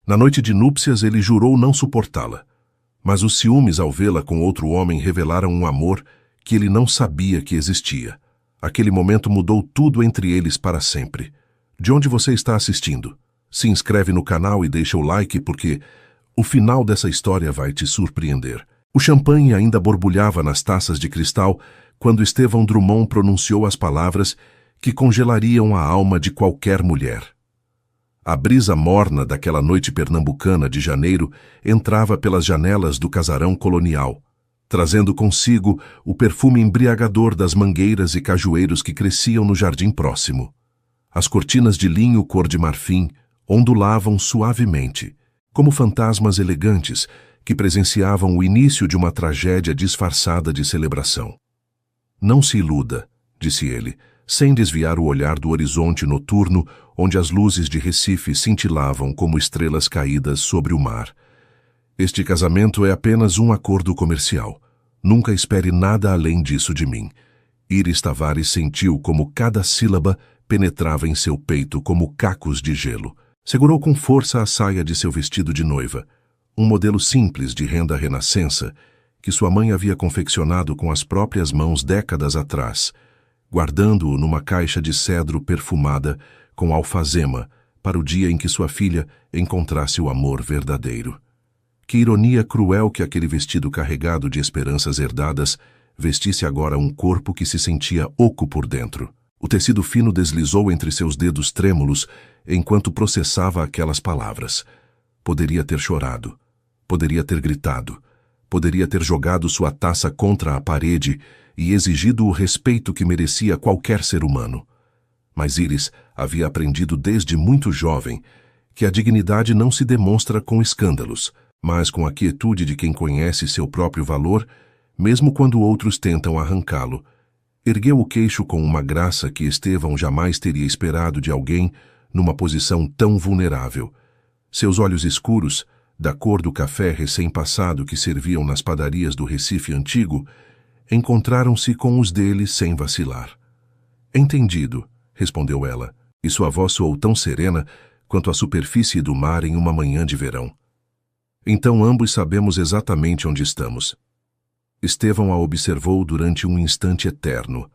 Na noite de núpcias ele jurou não suportá-la, mas os ciúmes ao vê-la com outro homem revelaram um amor que ele não sabia que existia. Aquele momento mudou tudo entre eles para sempre. De onde você está assistindo? Se inscreve no canal e deixa o like porque o final dessa história vai te surpreender. O champanhe ainda borbulhava nas taças de cristal quando Estevão Drummond pronunciou as palavras que congelariam a alma de qualquer mulher. A brisa morna daquela noite pernambucana de janeiro entrava pelas janelas do casarão colonial, trazendo consigo o perfume embriagador das mangueiras e cajueiros que cresciam no jardim próximo. As cortinas de linho cor de marfim ondulavam suavemente, como fantasmas elegantes que presenciavam o início de uma tragédia disfarçada de celebração. Não se iluda, disse ele, sem desviar o olhar do horizonte noturno onde as luzes de Recife cintilavam como estrelas caídas sobre o mar. Este casamento é apenas um acordo comercial. Nunca espere nada além disso de mim. Iris Tavares sentiu como cada sílaba penetrava em seu peito como cacos de gelo. Segurou com força a saia de seu vestido de noiva, um modelo simples de renda renascença que sua mãe havia confeccionado com as próprias mãos décadas atrás, guardando-o numa caixa de cedro perfumada com alfazema para o dia em que sua filha encontrasse o amor verdadeiro. Que ironia cruel que aquele vestido carregado de esperanças herdadas vestisse agora um corpo que se sentia oco por dentro. O tecido fino deslizou entre seus dedos trêmulos enquanto processava aquelas palavras. Poderia ter chorado, poderia ter gritado, poderia ter jogado sua taça contra a parede e exigido o respeito que merecia qualquer ser humano. Mas Iris havia aprendido desde muito jovem que a dignidade não se demonstra com escândalos, mas com a quietude de quem conhece seu próprio valor, mesmo quando outros tentam arrancá-lo. Ergueu o queixo com uma graça que Estevão jamais teria esperado de alguém numa posição tão vulnerável. Seus olhos escuros, da cor do café recém-passado que serviam nas padarias do Recife antigo, encontraram-se com os dele sem vacilar. Entendido, respondeu ela, e sua voz soou tão serena quanto a superfície do mar em uma manhã de verão. Então ambos sabemos exatamente onde estamos. Estevão a observou durante um instante eterno,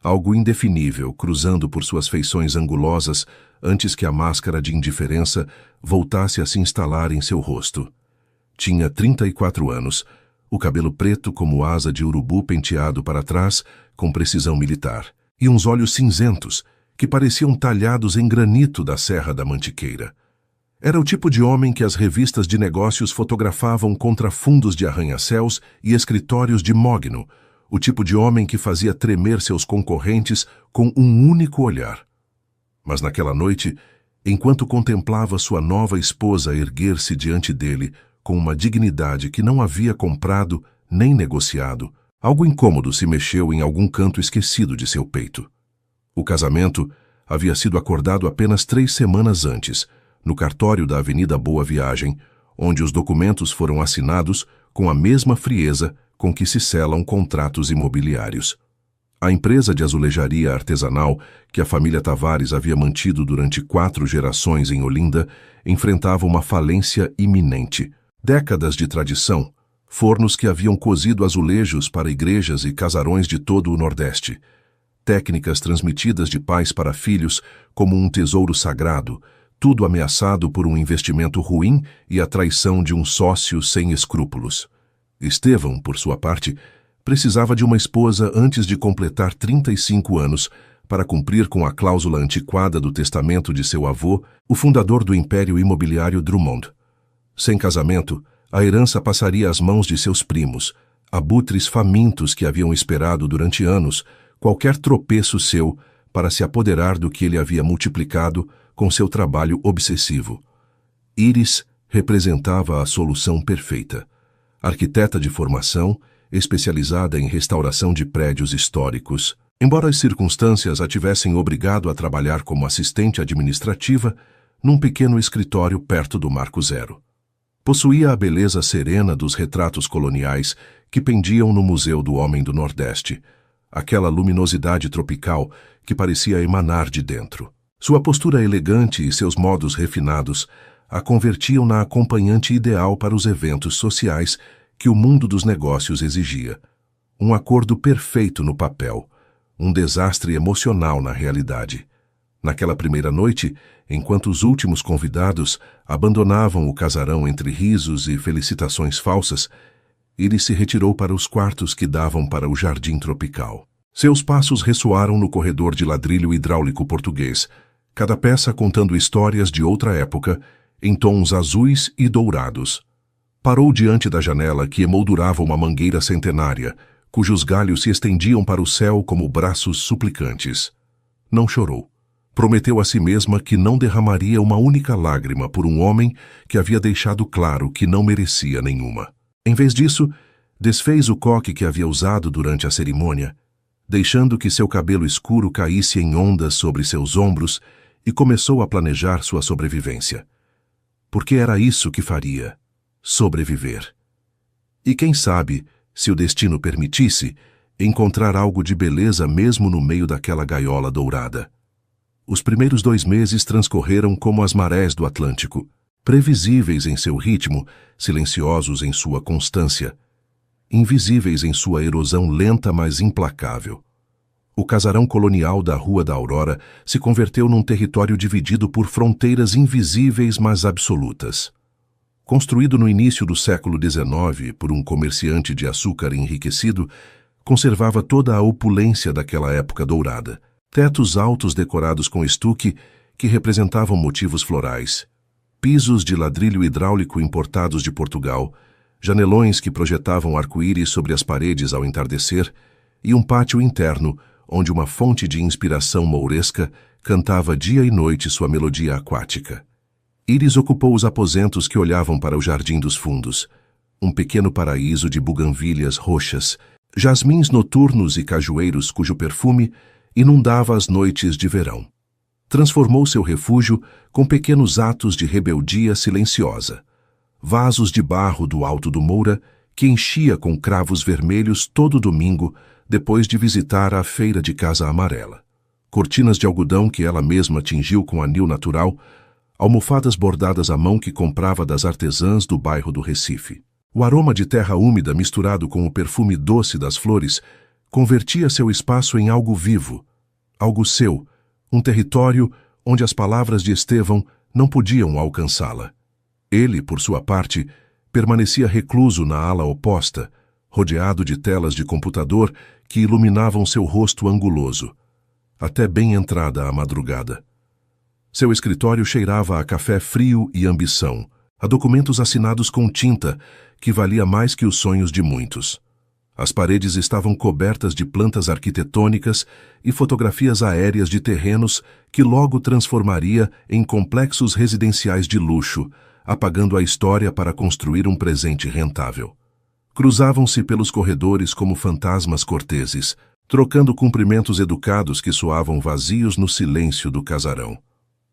algo indefinível cruzando por suas feições angulosas antes que a máscara de indiferença voltasse a se instalar em seu rosto. Tinha 34 anos, o cabelo preto como asa de urubu penteado para trás com precisão militar, e uns olhos cinzentos que pareciam talhados em granito da Serra da Mantiqueira. Era o tipo de homem que as revistas de negócios fotografavam contra fundos de arranha-céus e escritórios de mogno, o tipo de homem que fazia tremer seus concorrentes com um único olhar. Mas naquela noite, enquanto contemplava sua nova esposa erguer-se diante dele com uma dignidade que não havia comprado nem negociado, algo incômodo se mexeu em algum canto esquecido de seu peito. O casamento havia sido acordado apenas 3 semanas antes, no cartório da Avenida Boa Viagem, onde os documentos foram assinados com a mesma frieza com que se selam contratos imobiliários. A empresa de azulejaria artesanal que a família Tavares havia mantido durante 4 gerações em Olinda enfrentava uma falência iminente. Décadas de tradição, fornos que haviam cozido azulejos para igrejas e casarões de todo o Nordeste, técnicas transmitidas de pais para filhos como um tesouro sagrado, tudo ameaçado por um investimento ruim e a traição de um sócio sem escrúpulos. Estevão, por sua parte, precisava de uma esposa antes de completar 35 anos para cumprir com a cláusula antiquada do testamento de seu avô, o fundador do Império Imobiliário Drummond. Sem casamento, a herança passaria às mãos de seus primos, abutres famintos que haviam esperado durante anos qualquer tropeço seu para se apoderar do que ele havia multiplicado com seu trabalho obsessivo. Iris representava a solução perfeita. Arquiteta de formação, especializada em restauração de prédios históricos. Embora as circunstâncias a tivessem obrigado a trabalhar como assistente administrativa num pequeno escritório perto do Marco Zero. Possuía a beleza serena dos retratos coloniais que pendiam no Museu do Homem do Nordeste, aquela luminosidade tropical que parecia emanar de dentro. Sua postura elegante e seus modos refinados a convertiam na acompanhante ideal para os eventos sociais que o mundo dos negócios exigia. Um acordo perfeito no papel, um desastre emocional na realidade. Naquela primeira noite, enquanto os últimos convidados abandonavam o casarão entre risos e felicitações falsas, Iris se retirou para os quartos que davam para o jardim tropical. Seus passos ressoaram no corredor de ladrilho hidráulico português, cada peça contando histórias de outra época, em tons azuis e dourados. Parou diante da janela que emoldurava uma mangueira centenária, cujos galhos se estendiam para o céu como braços suplicantes. Não chorou. Prometeu a si mesma que não derramaria uma única lágrima por um homem que havia deixado claro que não merecia nenhuma. Em vez disso, desfez o coque que havia usado durante a cerimônia, deixando que seu cabelo escuro caísse em ondas sobre seus ombros, e começou a planejar sua sobrevivência. Porque era isso que faria: sobreviver. E quem sabe, se o destino permitisse, encontrar algo de beleza mesmo no meio daquela gaiola dourada. Os primeiros 2 meses transcorreram como as marés do Atlântico, previsíveis em seu ritmo, silenciosos em sua constância, invisíveis em sua erosão lenta mas implacável. O casarão colonial da Rua da Aurora se converteu num território dividido por fronteiras invisíveis mas absolutas. Construído no início do século XIX por um comerciante de açúcar enriquecido, conservava toda a opulência daquela época dourada. Tetos altos decorados com estuque que representavam motivos florais, pisos de ladrilho hidráulico importados de Portugal, janelões que projetavam arco-íris sobre as paredes ao entardecer e um pátio interno onde uma fonte de inspiração mouresca cantava dia e noite sua melodia aquática. Iris ocupou os aposentos que olhavam para o jardim dos fundos, um pequeno paraíso de buganvílias roxas, jasmins noturnos e cajueiros cujo perfume inundava as noites de verão. Transformou seu refúgio com pequenos atos de rebeldia silenciosa. Vasos de barro do Alto do Moura que enchia com cravos vermelhos todo domingo depois de visitar a feira de Casa Amarela. Cortinas de algodão que ela mesma tingiu com anil natural, almofadas bordadas à mão que comprava das artesãs do bairro do Recife. O aroma de terra úmida misturado com o perfume doce das flores convertia seu espaço em algo vivo, algo seu, um território onde as palavras de Estevão não podiam alcançá-la. Ele, por sua parte, permanecia recluso na ala oposta, rodeado de telas de computador que iluminavam seu rosto anguloso, até bem entrada a madrugada. Seu escritório cheirava a café frio e ambição, a documentos assinados com tinta, que valia mais que os sonhos de muitos. As paredes estavam cobertas de plantas arquitetônicas e fotografias aéreas de terrenos que logo transformaria em complexos residenciais de luxo, apagando a história para construir um presente rentável. Cruzavam-se pelos corredores como fantasmas corteses, trocando cumprimentos educados que soavam vazios no silêncio do casarão.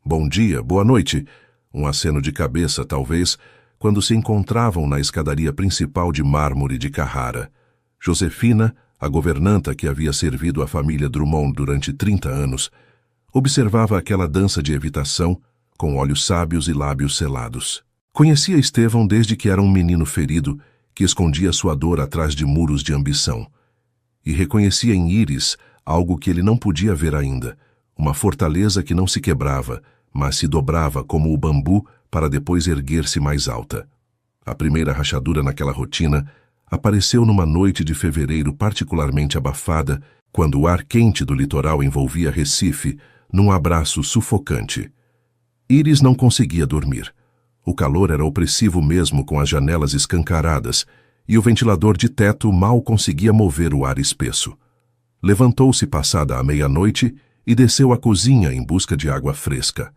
Bom dia, boa noite, um aceno de cabeça talvez, quando se encontravam na escadaria principal de mármore de Carrara. Josefina, a governanta que havia servido a família Drummond durante 30 anos, observava aquela dança de evitação, com olhos sábios e lábios selados. Conhecia Estevão desde que era um menino ferido que escondia sua dor atrás de muros de ambição. E reconhecia em Iris algo que ele não podia ver ainda, uma fortaleza que não se quebrava, mas se dobrava como o bambu para depois erguer-se mais alta. A primeira rachadura naquela rotina apareceu numa noite de fevereiro particularmente abafada, quando o ar quente do litoral envolvia Recife num abraço sufocante. Iris não conseguia dormir. O calor era opressivo mesmo com as janelas escancaradas, e o ventilador de teto mal conseguia mover o ar espesso. Levantou-se passada a meia-noite e desceu à cozinha em busca de água fresca.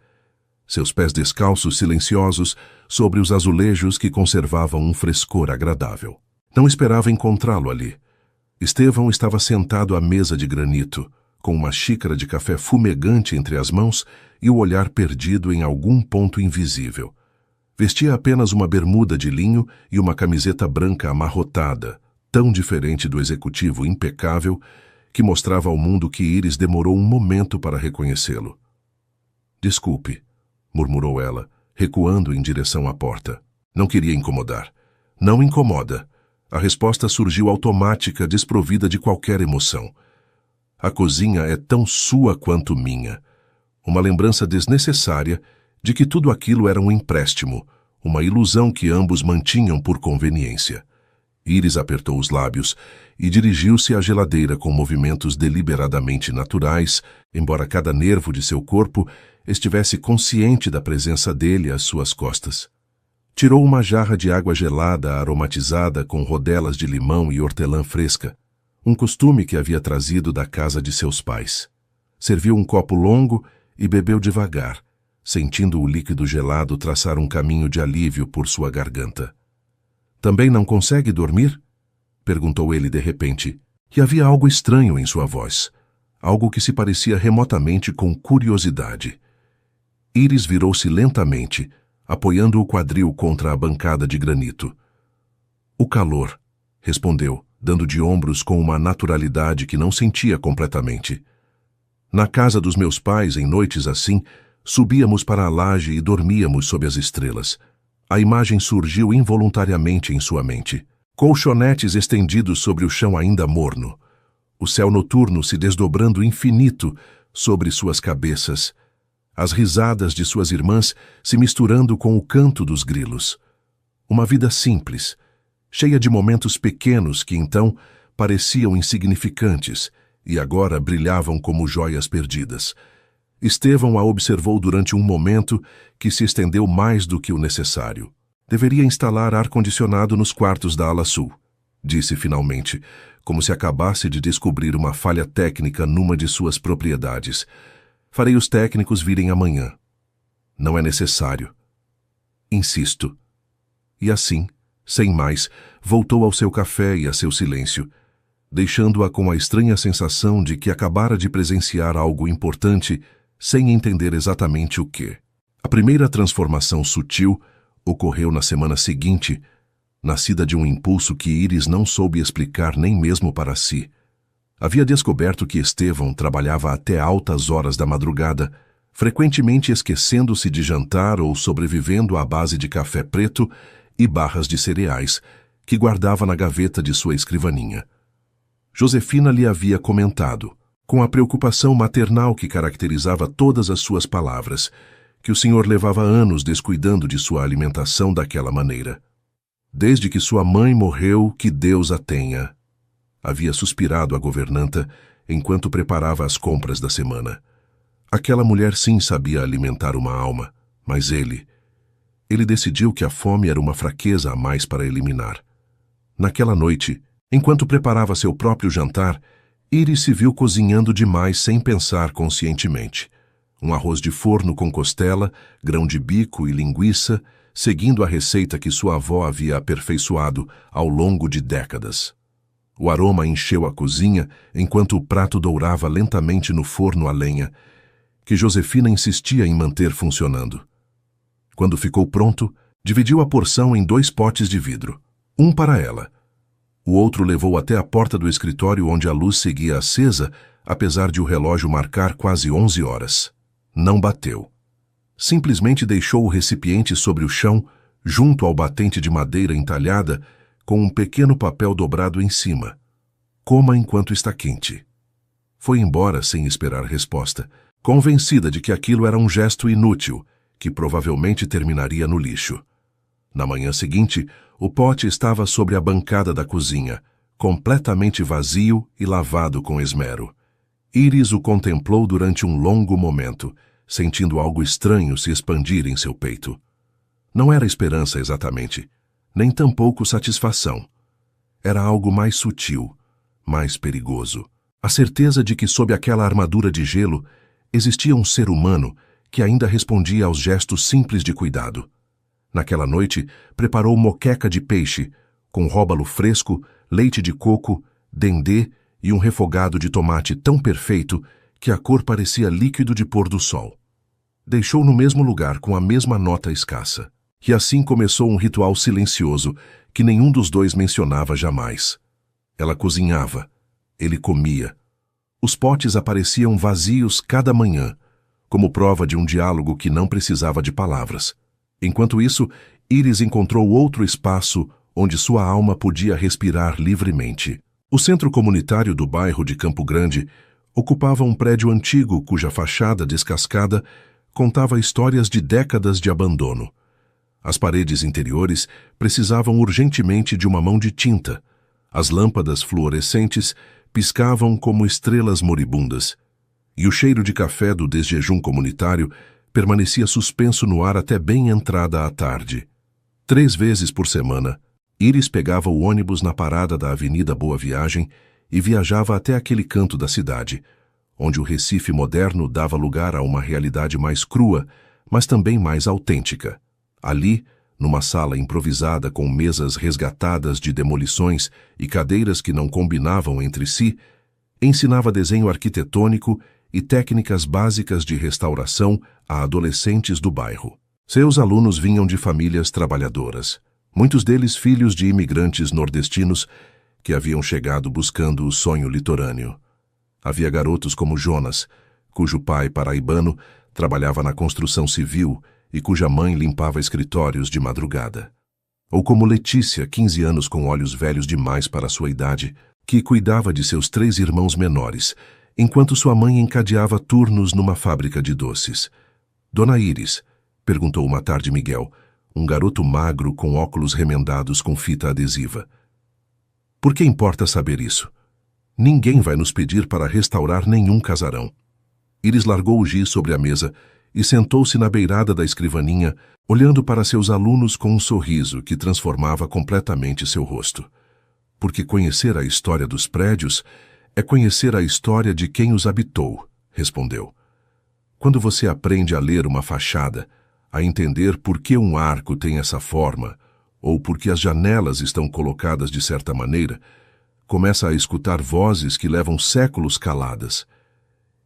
Seus pés descalços silenciosos sobre os azulejos que conservavam um frescor agradável. Não esperava encontrá-lo ali. Estevão estava sentado à mesa de granito, com uma xícara de café fumegante entre as mãos e o olhar perdido em algum ponto invisível. Vestia apenas uma bermuda de linho e uma camiseta branca amarrotada, tão diferente do executivo impecável que mostrava ao mundo que Iris demorou um momento para reconhecê-lo. Desculpe, murmurou ela, recuando em direção à porta. Não queria incomodar. Não incomoda. A resposta surgiu automática, desprovida de qualquer emoção. A cozinha é tão sua quanto minha. Uma lembrança desnecessária de que tudo aquilo era um empréstimo, uma ilusão que ambos mantinham por conveniência. Iris apertou os lábios e dirigiu-se à geladeira com movimentos deliberadamente naturais, embora cada nervo de seu corpo estivesse consciente da presença dele às suas costas. Tirou uma jarra de água gelada aromatizada com rodelas de limão e hortelã fresca, um costume que havia trazido da casa de seus pais. Serviu um copo longo e bebeu devagar, sentindo o líquido gelado traçar um caminho de alívio por sua garganta. "Também não consegue dormir?" perguntou ele de repente, e havia algo estranho em sua voz, algo que se parecia remotamente com curiosidade. Iris virou-se lentamente, apoiando o quadril contra a bancada de granito. "O calor", respondeu, dando de ombros com uma naturalidade que não sentia completamente. "Na casa dos meus pais, em noites assim, subíamos para a laje e dormíamos sob as estrelas." A imagem surgiu involuntariamente em sua mente. Colchonetes estendidos sobre o chão ainda morno. O céu noturno se desdobrando infinito sobre suas cabeças. As risadas de suas irmãs se misturando com o canto dos grilos. Uma vida simples, cheia de momentos pequenos que então pareciam insignificantes e agora brilhavam como joias perdidas. Estevão a observou durante um momento que se estendeu mais do que o necessário. "Deveria instalar ar-condicionado nos quartos da ala sul", disse finalmente, como se acabasse de descobrir uma falha técnica numa de suas propriedades. "Farei os técnicos virem amanhã." "Não é necessário." "Insisto." E assim, sem mais, voltou ao seu café e a seu silêncio, deixando-a com a estranha sensação de que acabara de presenciar algo importante sem entender exatamente o que. A primeira transformação sutil ocorreu na semana seguinte, nascida de um impulso que Iris não soube explicar nem mesmo para si. Havia descoberto que Estevão trabalhava até altas horas da madrugada, frequentemente esquecendo-se de jantar ou sobrevivendo à base de café preto e barras de cereais, que guardava na gaveta de sua escrivaninha. Josefina lhe havia comentado, com a preocupação maternal que caracterizava todas as suas palavras, que o senhor levava anos descuidando de sua alimentação daquela maneira. "Desde que sua mãe morreu, que Deus a tenha", havia suspirado a governanta enquanto preparava as compras da semana. Aquela mulher sim sabia alimentar uma alma, mas ele decidiu que a fome era uma fraqueza a mais para eliminar. Naquela noite, enquanto preparava seu próprio jantar, Iris se viu cozinhando demais sem pensar conscientemente. Um arroz de forno com costela, grão de bico e linguiça, seguindo a receita que sua avó havia aperfeiçoado ao longo de décadas. O aroma encheu a cozinha enquanto o prato dourava lentamente no forno a lenha, que Josefina insistia em manter funcionando. Quando ficou pronto, dividiu a porção em 2 potes de vidro, um para ela. O outro levou até a porta do escritório onde a luz seguia acesa, apesar de o relógio marcar quase 11 horas. Não bateu. Simplesmente deixou o recipiente sobre o chão, junto ao batente de madeira entalhada, com um pequeno papel dobrado em cima. "Coma enquanto está quente." Foi embora sem esperar resposta, convencida de que aquilo era um gesto inútil, que provavelmente terminaria no lixo. Na manhã seguinte, o pote estava sobre a bancada da cozinha, completamente vazio e lavado com esmero. Iris o contemplou durante um longo momento, sentindo algo estranho se expandir em seu peito. Não era esperança exatamente, nem tampouco satisfação. Era algo mais sutil, mais perigoso. A certeza de que sob aquela armadura de gelo existia um ser humano que ainda respondia aos gestos simples de cuidado. Naquela noite, preparou moqueca de peixe, com róbalo fresco, leite de coco, dendê e um refogado de tomate tão perfeito que a cor parecia líquido de pôr do sol. Deixou no mesmo lugar com a mesma nota escassa. E assim começou um ritual silencioso que nenhum dos dois mencionava jamais. Ela cozinhava, ele comia. Os potes apareciam vazios cada manhã, como prova de um diálogo que não precisava de palavras. Enquanto isso, Iris encontrou outro espaço onde sua alma podia respirar livremente. O centro comunitário do bairro de Campo Grande ocupava um prédio antigo cuja fachada descascada contava histórias de décadas de abandono. As paredes interiores precisavam urgentemente de uma mão de tinta. As lâmpadas fluorescentes piscavam como estrelas moribundas. E o cheiro de café do desjejum comunitário permanecia suspenso no ar até bem entrada a tarde. 3 vezes por semana, Iris pegava o ônibus na parada da Avenida Boa Viagem e viajava até aquele canto da cidade, onde o Recife moderno dava lugar a uma realidade mais crua, mas também mais autêntica. Ali, numa sala improvisada com mesas resgatadas de demolições e cadeiras que não combinavam entre si, ensinava desenho arquitetônico e técnicas básicas de restauração a adolescentes do bairro. Seus alunos vinham de famílias trabalhadoras, muitos deles filhos de imigrantes nordestinos que haviam chegado buscando o sonho litorâneo. Havia garotos como Jonas, cujo pai paraibano trabalhava na construção civil e cuja mãe limpava escritórios de madrugada. Ou como Letícia, 15 anos com olhos velhos demais para sua idade, que cuidava de seus 3 irmãos menores, enquanto sua mãe encadeava turnos numa fábrica de doces. Dona Iris, perguntou uma tarde Miguel, um garoto magro com óculos remendados com fita adesiva. Por que importa saber isso? Ninguém vai nos pedir para restaurar nenhum casarão. Iris largou o giz sobre a mesa e sentou-se na beirada da escrivaninha, olhando para seus alunos com um sorriso que transformava completamente seu rosto. Porque conhecer a história dos prédios é conhecer a história de quem os habitou, respondeu. Quando você aprende a ler uma fachada, a entender por que um arco tem essa forma, ou por que as janelas estão colocadas de certa maneira, começa a escutar vozes que levam séculos caladas.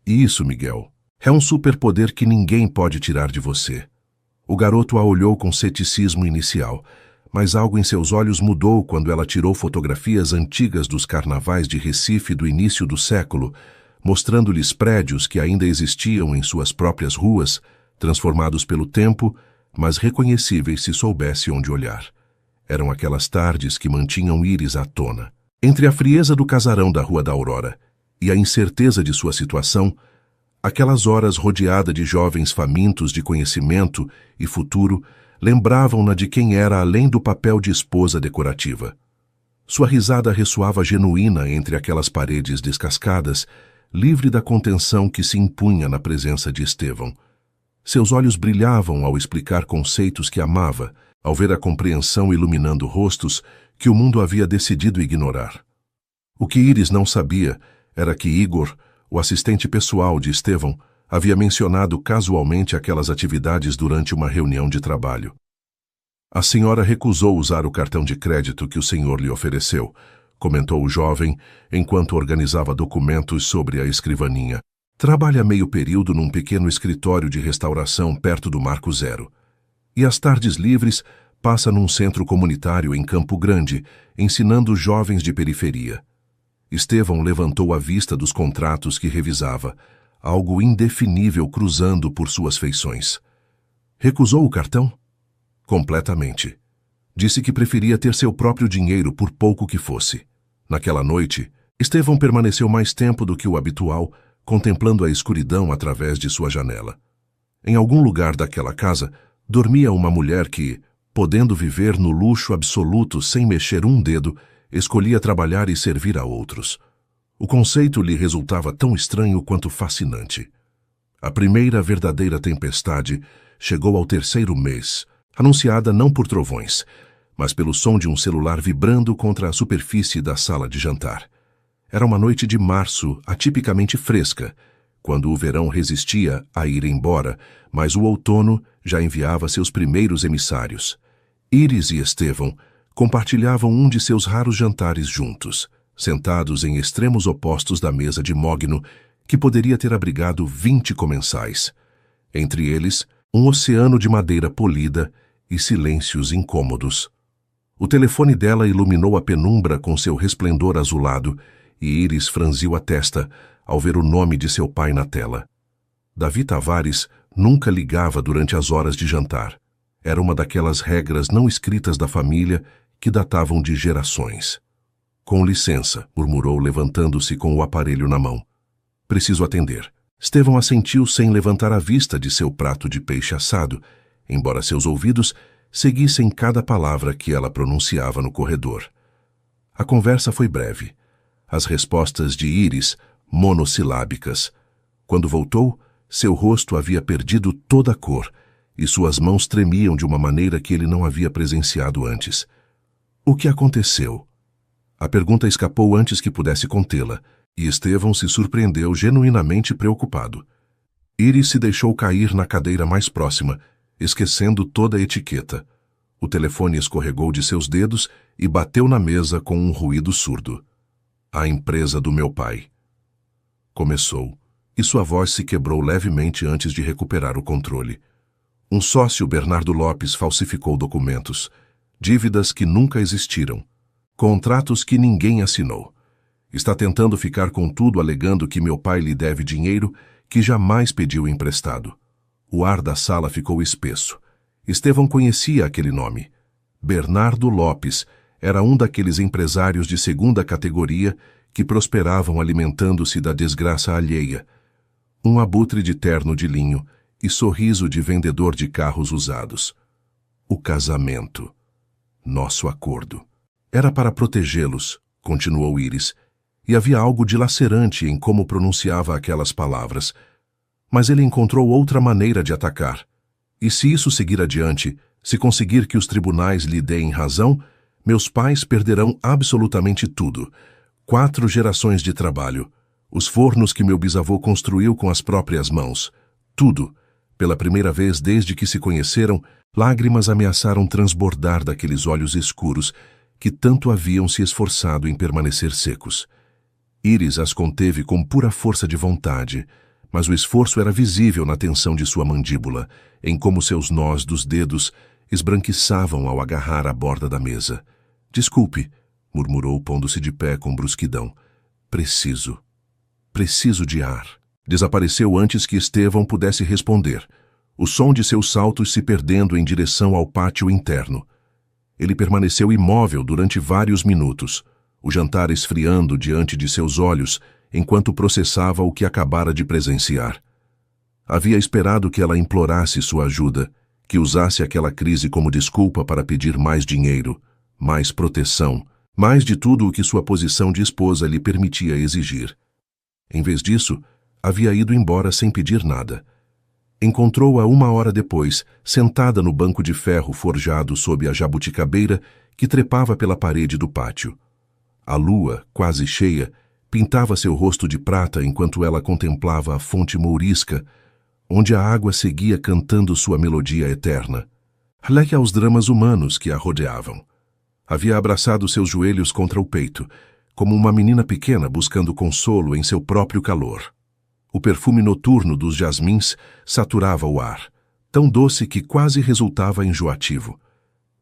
E isso, Miguel, é um superpoder que ninguém pode tirar de você. O garoto a olhou com ceticismo inicial, mas algo em seus olhos mudou quando ela tirou fotografias antigas dos carnavais de Recife do início do século, mostrando-lhes prédios que ainda existiam em suas próprias ruas, transformados pelo tempo, mas reconhecíveis se soubesse onde olhar. Eram aquelas tardes que mantinham Iris à tona. Entre a frieza do casarão da Rua da Aurora e a incerteza de sua situação, aquelas horas rodeada de jovens famintos de conhecimento e futuro lembravam-na de quem era além do papel de esposa decorativa. Sua risada ressoava genuína entre aquelas paredes descascadas, livre da contenção que se impunha na presença de Estevão. Seus olhos brilhavam ao explicar conceitos que amava, ao ver a compreensão iluminando rostos que o mundo havia decidido ignorar. O que Iris não sabia era que Igor, o assistente pessoal de Estevão, havia mencionado casualmente aquelas atividades durante uma reunião de trabalho. A senhora recusou usar o cartão de crédito que o senhor lhe ofereceu, comentou o jovem, enquanto organizava documentos sobre a escrivaninha. Trabalha meio período num pequeno escritório de restauração perto do Marco Zero. E às tardes livres passa num centro comunitário em Campo Grande, ensinando jovens de periferia. Estevão levantou a vista dos contratos que revisava, algo indefinível cruzando por suas feições. Recusou o cartão? Completamente. Disse que preferia ter seu próprio dinheiro por pouco que fosse. Naquela noite, Estevão permaneceu mais tempo do que o habitual, contemplando a escuridão através de sua janela. Em algum lugar daquela casa, dormia uma mulher que, podendo viver no luxo absoluto sem mexer um dedo, escolhia trabalhar e servir a outros. O conceito lhe resultava tão estranho quanto fascinante. A primeira verdadeira tempestade chegou ao 3º mês, anunciada não por trovões, mas pelo som de um celular vibrando contra a superfície da sala de jantar. Era uma noite de março atipicamente fresca, quando o verão resistia a ir embora, mas o outono já enviava seus primeiros emissários. Iris e Estevão compartilhavam um de seus raros jantares juntos, sentados em extremos opostos da mesa de mogno que poderia ter abrigado 20 comensais. Entre eles, um oceano de madeira polida e silêncios incômodos. O telefone dela iluminou a penumbra com seu resplendor azulado e Iris franziu a testa ao ver o nome de seu pai na tela. Davi Tavares nunca ligava durante as horas de jantar. Era uma daquelas regras não escritas da família que datavam de gerações. Com licença, murmurou, levantando-se com o aparelho na mão. Preciso atender. Estevão assentiu sem levantar a vista de seu prato de peixe assado, embora seus ouvidos seguissem cada palavra que ela pronunciava no corredor. A conversa foi breve. As respostas de Iris, monossilábicas. Quando voltou, seu rosto havia perdido toda a cor e suas mãos tremiam de uma maneira que ele não havia presenciado antes. O que aconteceu? A pergunta escapou antes que pudesse contê-la, e Estevão se surpreendeu genuinamente preocupado. Iris se deixou cair na cadeira mais próxima, esquecendo toda a etiqueta. O telefone escorregou de seus dedos e bateu na mesa com um ruído surdo. A empresa do meu pai. Começou, e sua voz se quebrou levemente antes de recuperar o controle. Um sócio, Bernardo Lopes, falsificou documentos, dívidas que nunca existiram, contratos que ninguém assinou. Está tentando ficar com tudo, alegando que meu pai lhe deve dinheiro que jamais pediu emprestado. O ar da sala ficou espesso. Estevão conhecia aquele nome. Bernardo Lopes era um daqueles empresários de segunda categoria que prosperavam alimentando-se da desgraça alheia. Um abutre de terno de linho e sorriso de vendedor de carros usados. O casamento. Nosso acordo. Era para protegê-los, continuou Iris, e havia algo dilacerante em como pronunciava aquelas palavras. Mas ele encontrou outra maneira de atacar. E se isso seguir adiante, se conseguir que os tribunais lhe deem razão, meus pais perderão absolutamente tudo. 4 gerações de trabalho, os fornos que meu bisavô construiu com as próprias mãos. Tudo. Pela primeira vez desde que se conheceram, lágrimas ameaçaram transbordar daqueles olhos escuros que tanto haviam se esforçado em permanecer secos. Iris as conteve com pura força de vontade, mas o esforço era visível na tensão de sua mandíbula, em como seus nós dos dedos esbranquiçavam ao agarrar a borda da mesa. Desculpe, murmurou, pondo-se de pé com brusquidão. Preciso de ar. Desapareceu antes que Estevão pudesse responder, o som de seus saltos se perdendo em direção ao pátio interno. Ele permaneceu imóvel durante vários minutos, o jantar esfriando diante de seus olhos enquanto processava o que acabara de presenciar. Havia esperado que ela implorasse sua ajuda, que usasse aquela crise como desculpa para pedir mais dinheiro, mais proteção, mais de tudo o que sua posição de esposa lhe permitia exigir. Em vez disso, havia ido embora sem pedir nada. Encontrou-a 1 hora depois, sentada no banco de ferro forjado sob a jabuticabeira que trepava pela parede do pátio. A lua, quase cheia, pintava seu rosto de prata enquanto ela contemplava a fonte mourisca, onde a água seguia cantando sua melodia eterna. Leque aos dramas humanos que a rodeavam. Havia abraçado seus joelhos contra o peito, como uma menina pequena buscando consolo em seu próprio calor. O perfume noturno dos jasmins saturava o ar, tão doce que quase resultava enjoativo.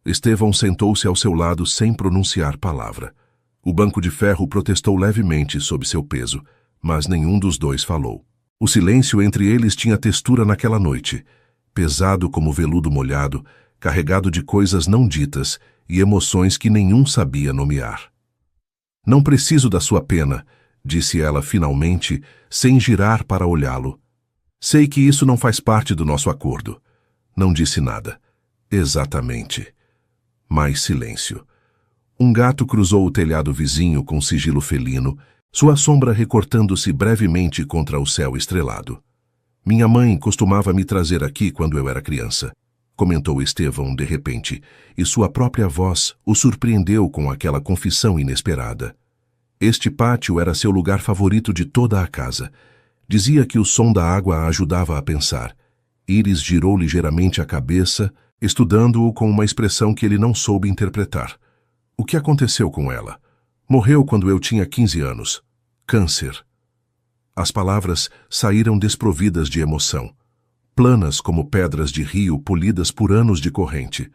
Estevão sentou-se ao seu lado sem pronunciar palavra. O banco de ferro protestou levemente sob seu peso, mas nenhum dos dois falou. O silêncio entre eles tinha textura naquela noite, pesado como veludo molhado, carregado de coisas não ditas e emoções que nenhum sabia nomear. Não preciso da sua pena, disse ela finalmente, sem girar para olhá-lo. Sei que isso não faz parte do nosso acordo. Não disse nada. Exatamente. Mais silêncio. Um gato cruzou o telhado vizinho com sigilo felino, sua sombra recortando-se brevemente contra o céu estrelado. Minha mãe costumava me trazer aqui quando eu era criança, comentou Estevão de repente, e sua própria voz o surpreendeu com aquela confissão inesperada. Este pátio era seu lugar favorito de toda a casa. Dizia que o som da água a ajudava a pensar. Iris girou ligeiramente a cabeça, estudando-o com uma expressão que ele não soube interpretar. O que aconteceu com ela? Morreu quando eu tinha 15 anos. Câncer. As palavras saíram desprovidas de emoção, planas como pedras de rio polidas por anos de corrente.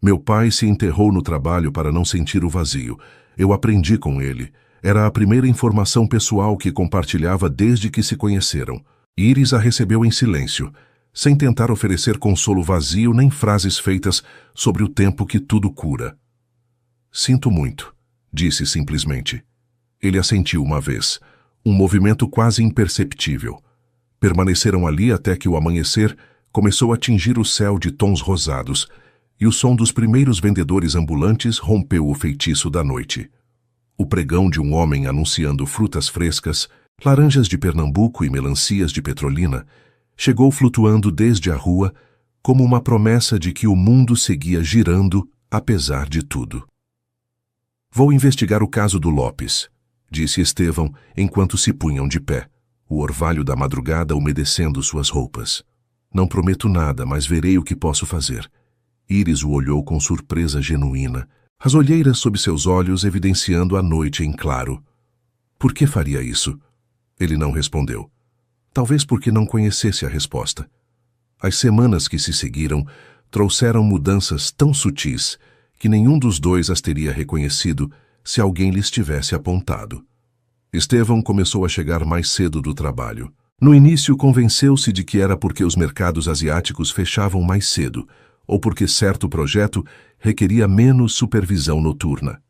Meu pai se enterrou no trabalho para não sentir o vazio. Eu aprendi com ele. Era a primeira informação pessoal que compartilhava desde que se conheceram. Iris a recebeu em silêncio, sem tentar oferecer consolo vazio nem frases feitas sobre o tempo que tudo cura. Sinto muito, disse simplesmente. Ele assentiu uma vez, um movimento quase imperceptível. Permaneceram ali até que o amanhecer começou a tingir o céu de tons rosados e o som dos primeiros vendedores ambulantes rompeu o feitiço da noite. O pregão de um homem anunciando frutas frescas, laranjas de Pernambuco e melancias de Petrolina chegou flutuando desde a rua como uma promessa de que o mundo seguia girando apesar de tudo. Vou investigar o caso do Lopes, disse Estevão enquanto se punham de pé, o orvalho da madrugada umedecendo suas roupas. Não prometo nada, mas verei o que posso fazer. Íris o olhou com surpresa genuína, as olheiras sob seus olhos evidenciando a noite em claro. Por que faria isso? Ele não respondeu. Talvez porque não conhecesse a resposta. As semanas que se seguiram trouxeram mudanças tão sutis que nenhum dos dois as teria reconhecido se alguém lhes tivesse apontado. Estevão começou a chegar mais cedo do trabalho. No início, convenceu-se de que era porque os mercados asiáticos fechavam mais cedo, ou porque certo projeto requeria menos supervisão noturna.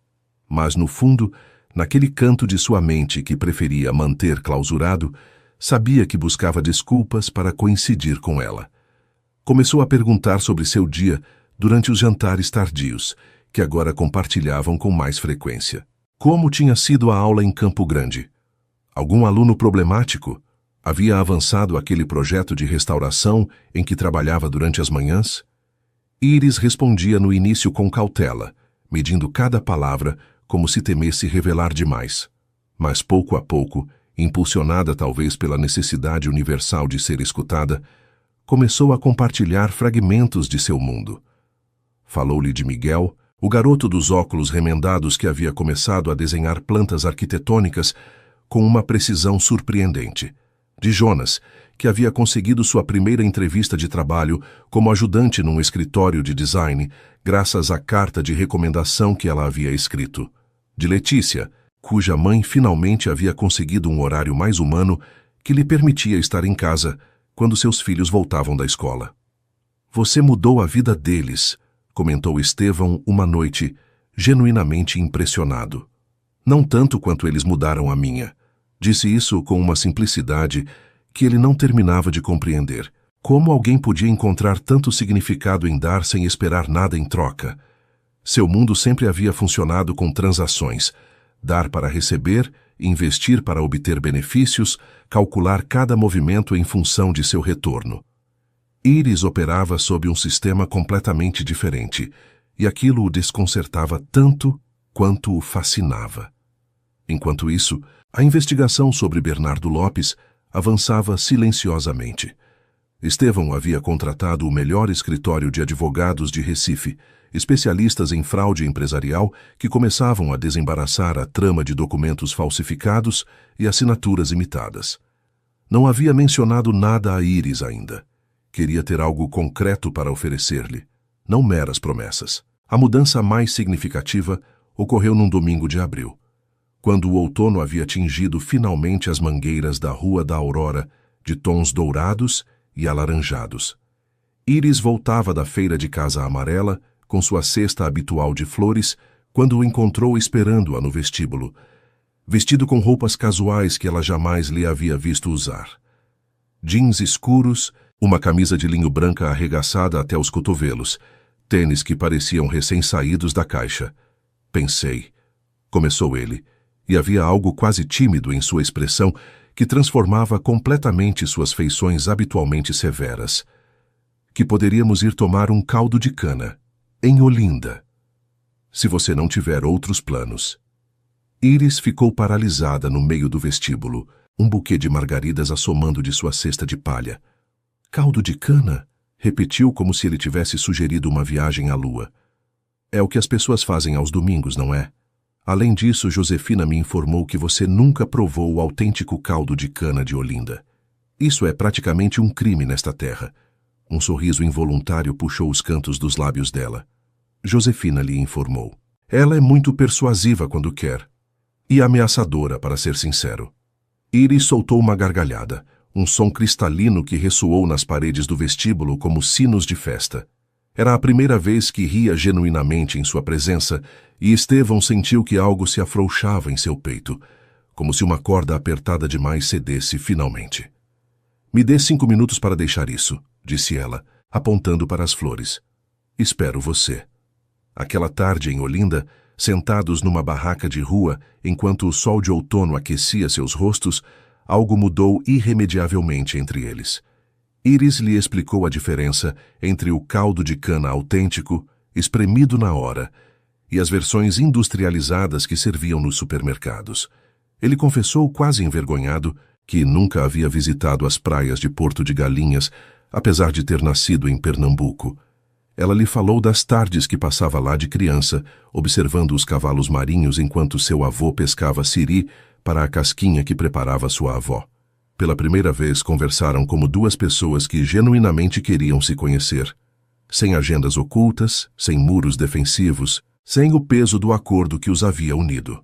Mas, no fundo, naquele canto de sua mente que preferia manter clausurado, sabia que buscava desculpas para coincidir com ela. Começou a perguntar sobre seu dia durante os jantares tardios, que agora compartilhavam com mais frequência. Como tinha sido a aula em Campo Grande? Algum aluno problemático? Havia avançado aquele projeto de restauração em que trabalhava durante as manhãs? Íris respondia no início com cautela, medindo cada palavra como se temesse revelar demais. Mas pouco a pouco, impulsionada talvez pela necessidade universal de ser escutada, começou a compartilhar fragmentos de seu mundo. Falou-lhe de Miguel, o garoto dos óculos remendados que havia começado a desenhar plantas arquitetônicas com uma precisão surpreendente. De Jonas, que havia conseguido sua primeira entrevista de trabalho como ajudante num escritório de design, graças à carta de recomendação que ela havia escrito. De Letícia, cuja mãe finalmente havia conseguido um horário mais humano que lhe permitia estar em casa quando seus filhos voltavam da escola. Você mudou a vida deles, comentou Estevão uma noite, genuinamente impressionado. Não tanto quanto eles mudaram a minha. Disse isso com uma simplicidade que ele não terminava de compreender. Como alguém podia encontrar tanto significado em dar sem esperar nada em troca? Seu mundo sempre havia funcionado com transações. Dar para receber, investir para obter benefícios, calcular cada movimento em função de seu retorno. Íris operava sob um sistema completamente diferente, e aquilo o desconcertava tanto quanto o fascinava. Enquanto isso, a investigação sobre Bernardo Lopes avançava silenciosamente. Estevão havia contratado o melhor escritório de advogados de Recife, especialistas em fraude empresarial que começavam a desembaraçar a trama de documentos falsificados e assinaturas imitadas. Não havia mencionado nada a Íris ainda. Queria ter algo concreto para oferecer-lhe, não meras promessas. A mudança mais significativa ocorreu num domingo de abril, quando o outono havia tingido finalmente as mangueiras da Rua da Aurora de tons dourados e alaranjados. Íris voltava da feira de Casa Amarela com sua cesta habitual de flores quando o encontrou esperando-a no vestíbulo, vestido com roupas casuais que ela jamais lhe havia visto usar. Jeans escuros, uma camisa de linho branca arregaçada até os cotovelos, tênis que pareciam recém-saídos da caixa. Pensei, começou ele, e havia algo quase tímido em sua expressão que transformava completamente suas feições habitualmente severas. Que poderíamos ir tomar um caldo de cana, em Olinda, se você não tiver outros planos. Íris ficou paralisada no meio do vestíbulo, um buquê de margaridas assomando de sua cesta de palha. Caldo de cana? Repetiu como se ele tivesse sugerido uma viagem à lua. É o que as pessoas fazem aos domingos, não é? Além disso, Josefina me informou que você nunca provou o autêntico caldo de cana de Olinda. Isso é praticamente um crime nesta terra. Um sorriso involuntário puxou os cantos dos lábios dela. Josefina lhe informou. Ela é muito persuasiva quando quer. E ameaçadora, para ser sincero. Íris soltou uma gargalhada, um som cristalino que ressoou nas paredes do vestíbulo como sinos de festa. Era a primeira vez que ria genuinamente em sua presença, e Estevão sentiu que algo se afrouxava em seu peito, como se uma corda apertada demais cedesse finalmente. "Me dê 5 minutos para deixar isso", disse ela, apontando para as flores. "Espero você." Aquela tarde em Olinda, sentados numa barraca de rua, enquanto o sol de outono aquecia seus rostos, algo mudou irremediavelmente entre eles. Íris lhe explicou a diferença entre o caldo de cana autêntico, espremido na hora, e as versões industrializadas que serviam nos supermercados. Ele confessou, quase envergonhado, que nunca havia visitado as praias de Porto de Galinhas, apesar de ter nascido em Pernambuco. Ela lhe falou das tardes que passava lá de criança, observando os cavalos marinhos enquanto seu avô pescava siri para a casquinha que preparava sua avó. Pela primeira vez conversaram como duas pessoas que genuinamente queriam se conhecer. Sem agendas ocultas, sem muros defensivos, sem o peso do acordo que os havia unido.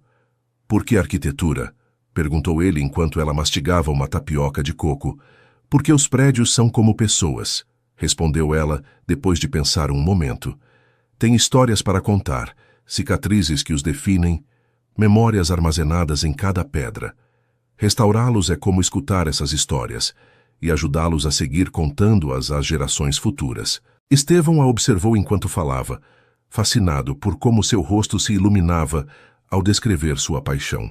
"Por que arquitetura?", perguntou ele enquanto ela mastigava uma tapioca de coco. "Porque os prédios são como pessoas", respondeu ela depois de pensar um momento. "Tem histórias para contar, cicatrizes que os definem, memórias armazenadas em cada pedra. Restaurá-los é como escutar essas histórias e ajudá-los a seguir contando-as às gerações futuras." Estevão a observou enquanto falava, fascinado por como seu rosto se iluminava ao descrever sua paixão.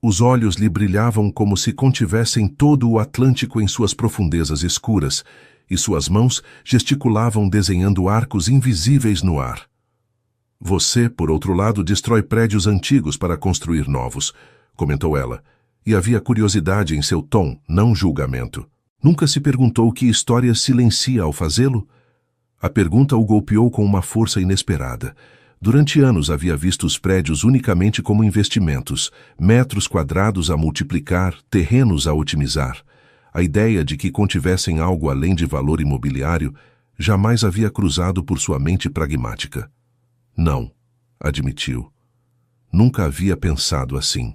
Os olhos lhe brilhavam como se contivessem todo o Atlântico em suas profundezas escuras, e suas mãos gesticulavam desenhando arcos invisíveis no ar. "Você, por outro lado, destrói prédios antigos para construir novos", comentou ela, e havia curiosidade em seu tom, não julgamento. Nunca se perguntou que história silencia ao fazê-lo? A pergunta o golpeou com uma força inesperada. Durante anos havia visto os prédios unicamente como investimentos, metros quadrados a multiplicar, terrenos a otimizar. A ideia de que contivessem algo além de valor imobiliário jamais havia cruzado por sua mente pragmática. "Não", admitiu. "Nunca havia pensado assim."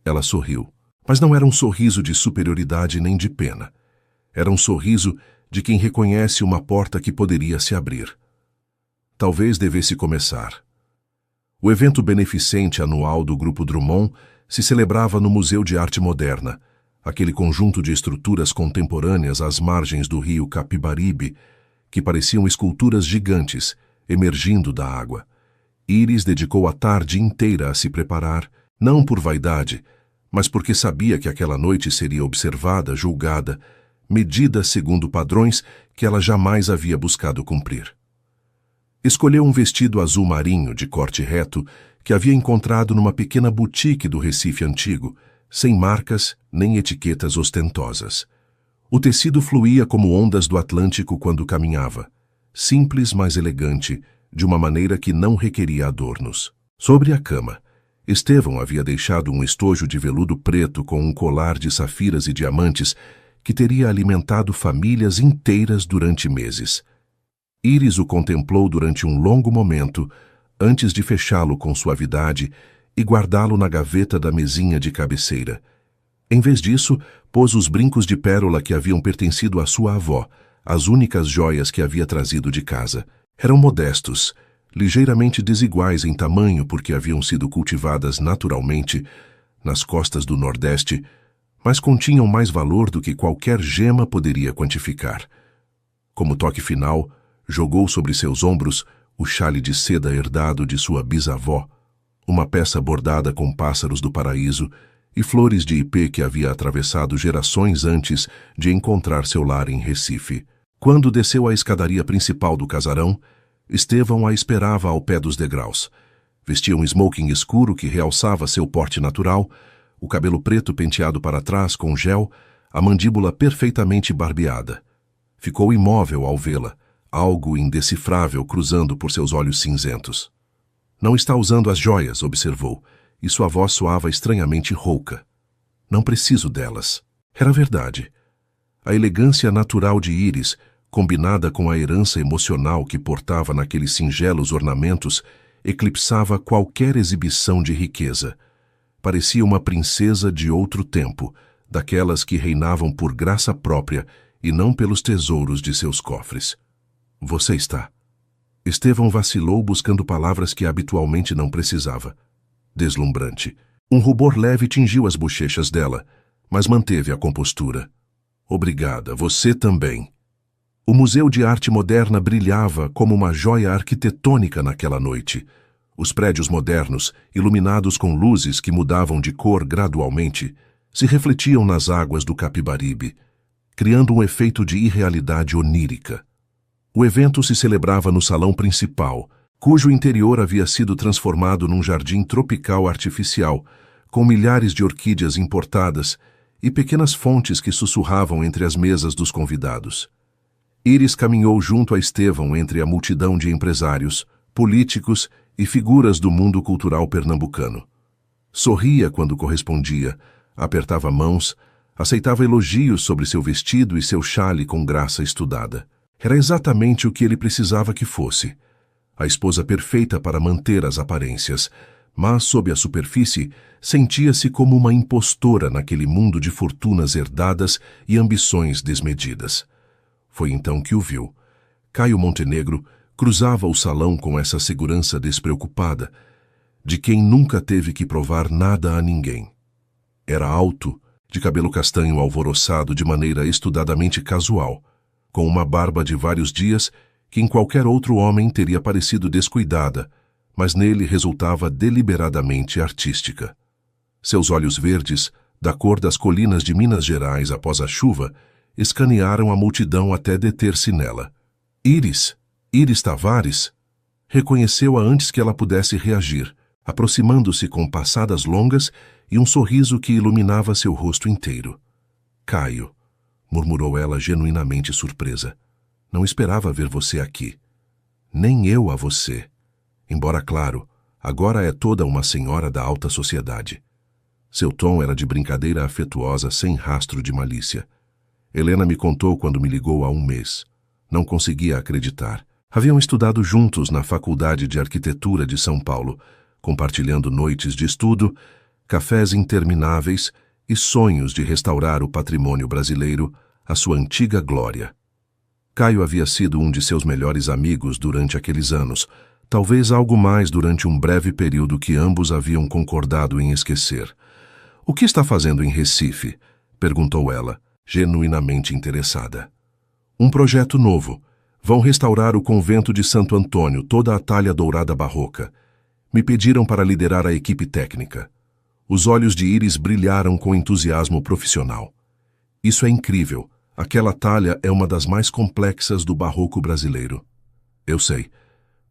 Ela sorriu, mas não era um sorriso de superioridade nem de pena. Era um sorriso de quem reconhece uma porta que poderia se abrir. Talvez devesse começar. O evento beneficente anual do Grupo Drummond se celebrava no Museu de Arte Moderna, aquele conjunto de estruturas contemporâneas às margens do rio Capibaribe, que pareciam esculturas gigantes, emergindo da água. Íris dedicou a tarde inteira a se preparar, não por vaidade, mas porque sabia que aquela noite seria observada, julgada, medida segundo padrões que ela jamais havia buscado cumprir. Escolheu um vestido azul marinho de corte reto que havia encontrado numa pequena boutique do Recife antigo, sem marcas nem etiquetas ostentosas. O tecido fluía como ondas do Atlântico quando caminhava, simples, mas elegante, de uma maneira que não requeria adornos. Sobre a cama, Estevão havia deixado um estojo de veludo preto com um colar de safiras e diamantes que teria alimentado famílias inteiras durante meses. Íris o contemplou durante um longo momento, antes de fechá-lo com suavidade e guardá-lo na gaveta da mesinha de cabeceira. Em vez disso, pôs os brincos de pérola que haviam pertencido à sua avó, as únicas joias que havia trazido de casa. Eram modestos, ligeiramente desiguais em tamanho porque haviam sido cultivadas naturalmente nas costas do Nordeste, mas continham mais valor do que qualquer gema poderia quantificar. Como toque final, jogou sobre seus ombros o xale de seda herdado de sua bisavó, uma peça bordada com pássaros do paraíso e flores de ipê que havia atravessado gerações antes de encontrar seu lar em Recife. Quando desceu a escadaria principal do casarão, Estevão a esperava ao pé dos degraus. Vestia um smoking escuro que realçava seu porte natural, o cabelo preto penteado para trás com gel, a mandíbula perfeitamente barbeada. Ficou imóvel ao vê-la, algo indecifrável cruzando por seus olhos cinzentos. "Não está usando as joias", observou, e sua voz soava estranhamente rouca. "Não preciso delas." Era verdade. A elegância natural de Íris, combinada com a herança emocional que portava naqueles singelos ornamentos, eclipsava qualquer exibição de riqueza. Parecia uma princesa de outro tempo, daquelas que reinavam por graça própria e não pelos tesouros de seus cofres. Você está. Estevão vacilou buscando palavras que habitualmente não precisava. Deslumbrante. Um rubor leve tingiu as bochechas dela, mas manteve a compostura. Obrigada, você também. O Museu de Arte Moderna brilhava como uma joia arquitetônica naquela noite. Os prédios modernos, iluminados com luzes que mudavam de cor gradualmente, se refletiam nas águas do Capibaribe, criando um efeito de irrealidade onírica. O evento se celebrava no salão principal, cujo interior havia sido transformado num jardim tropical artificial, com milhares de orquídeas importadas e pequenas fontes que sussurravam entre as mesas dos convidados. Íris caminhou junto a Estevão entre a multidão de empresários, políticos e figuras do mundo cultural pernambucano. Sorria quando correspondia, apertava mãos, aceitava elogios sobre seu vestido e seu chale com graça estudada. Era exatamente o que ele precisava que fosse. A esposa perfeita para manter as aparências, mas, sob a superfície, sentia-se como uma impostora naquele mundo de fortunas herdadas e ambições desmedidas. Foi então que o viu. Caio Montenegro cruzava o salão com essa segurança despreocupada, de quem nunca teve que provar nada a ninguém. Era alto, de cabelo castanho alvoroçado de maneira estudadamente casual, com uma barba de vários dias que em qualquer outro homem teria parecido descuidada, mas nele resultava deliberadamente artística. Seus olhos verdes, da cor das colinas de Minas Gerais após a chuva, escanearam a multidão até deter-se nela. Íris Tavares, reconheceu-a antes que ela pudesse reagir, aproximando-se com passadas longas e um sorriso que iluminava seu rosto inteiro. Caio, murmurou ela genuinamente surpresa. Não esperava ver você aqui. Nem eu a você. Embora, claro, agora é toda uma senhora da alta sociedade. Seu tom era de brincadeira afetuosa sem rastro de malícia. Helena me contou quando me ligou há um mês. Não conseguia acreditar. Haviam estudado juntos na Faculdade de Arquitetura de São Paulo, compartilhando noites de estudo, cafés intermináveis e sonhos de restaurar o patrimônio brasileiro à sua antiga glória. Caio havia sido um de seus melhores amigos durante aqueles anos, talvez algo mais durante um breve período que ambos haviam concordado em esquecer. "O que está fazendo em Recife?" perguntou ela, genuinamente interessada. "Um projeto novo. Vão restaurar o convento de Santo Antônio, toda a talha dourada barroca. Me pediram para liderar a equipe técnica." Os olhos de Íris brilharam com entusiasmo profissional. "Isso é incrível. Aquela talha é uma das mais complexas do barroco brasileiro." "Eu sei.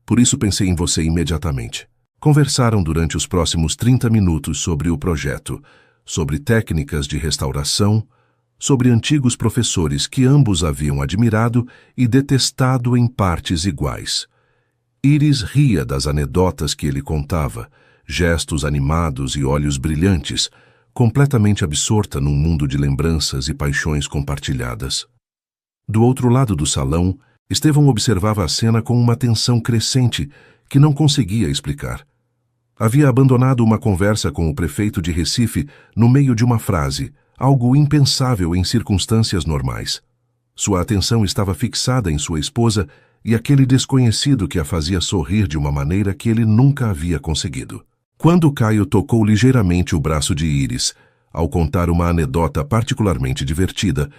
Por isso pensei em você imediatamente." Conversaram durante os próximos 30 minutos sobre o projeto, sobre técnicas de restauração, sobre antigos professores que ambos haviam admirado e detestado em partes iguais. Íris ria das anedotas que ele contava, gestos animados e olhos brilhantes, completamente absorta num mundo de lembranças e paixões compartilhadas. Do outro lado do salão, Estevão observava a cena com uma tensão crescente que não conseguia explicar. Havia abandonado uma conversa com o prefeito de Recife no meio de uma frase, algo impensável em circunstâncias normais. Sua atenção estava fixada em sua esposa e aquele desconhecido que a fazia sorrir de uma maneira que ele nunca havia conseguido. Quando Caio tocou ligeiramente o braço de Íris, ao contar uma anedota particularmente divertida,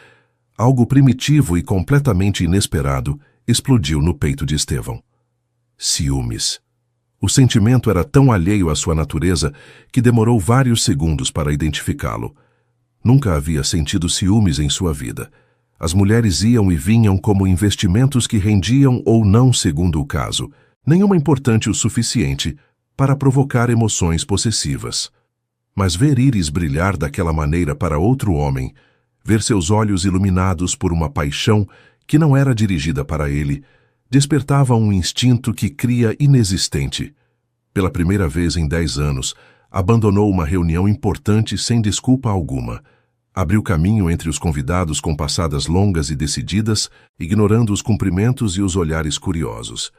algo primitivo e completamente inesperado explodiu no peito de Estevão. Ciúmes. O sentimento era tão alheio à sua natureza que demorou vários segundos para identificá-lo. Nunca havia sentido ciúmes em sua vida. As mulheres iam e vinham como investimentos que rendiam ou não segundo o caso, nenhuma importante o suficiente para provocar emoções possessivas. Mas ver Íris brilhar daquela maneira para outro homem, ver seus olhos iluminados por uma paixão que não era dirigida para ele, despertava um instinto que cria inexistente. Pela primeira vez em 10 anos, abandonou uma reunião importante sem desculpa alguma. Abriu caminho entre os convidados com passadas longas e decididas, ignorando os cumprimentos e os olhares curiosos.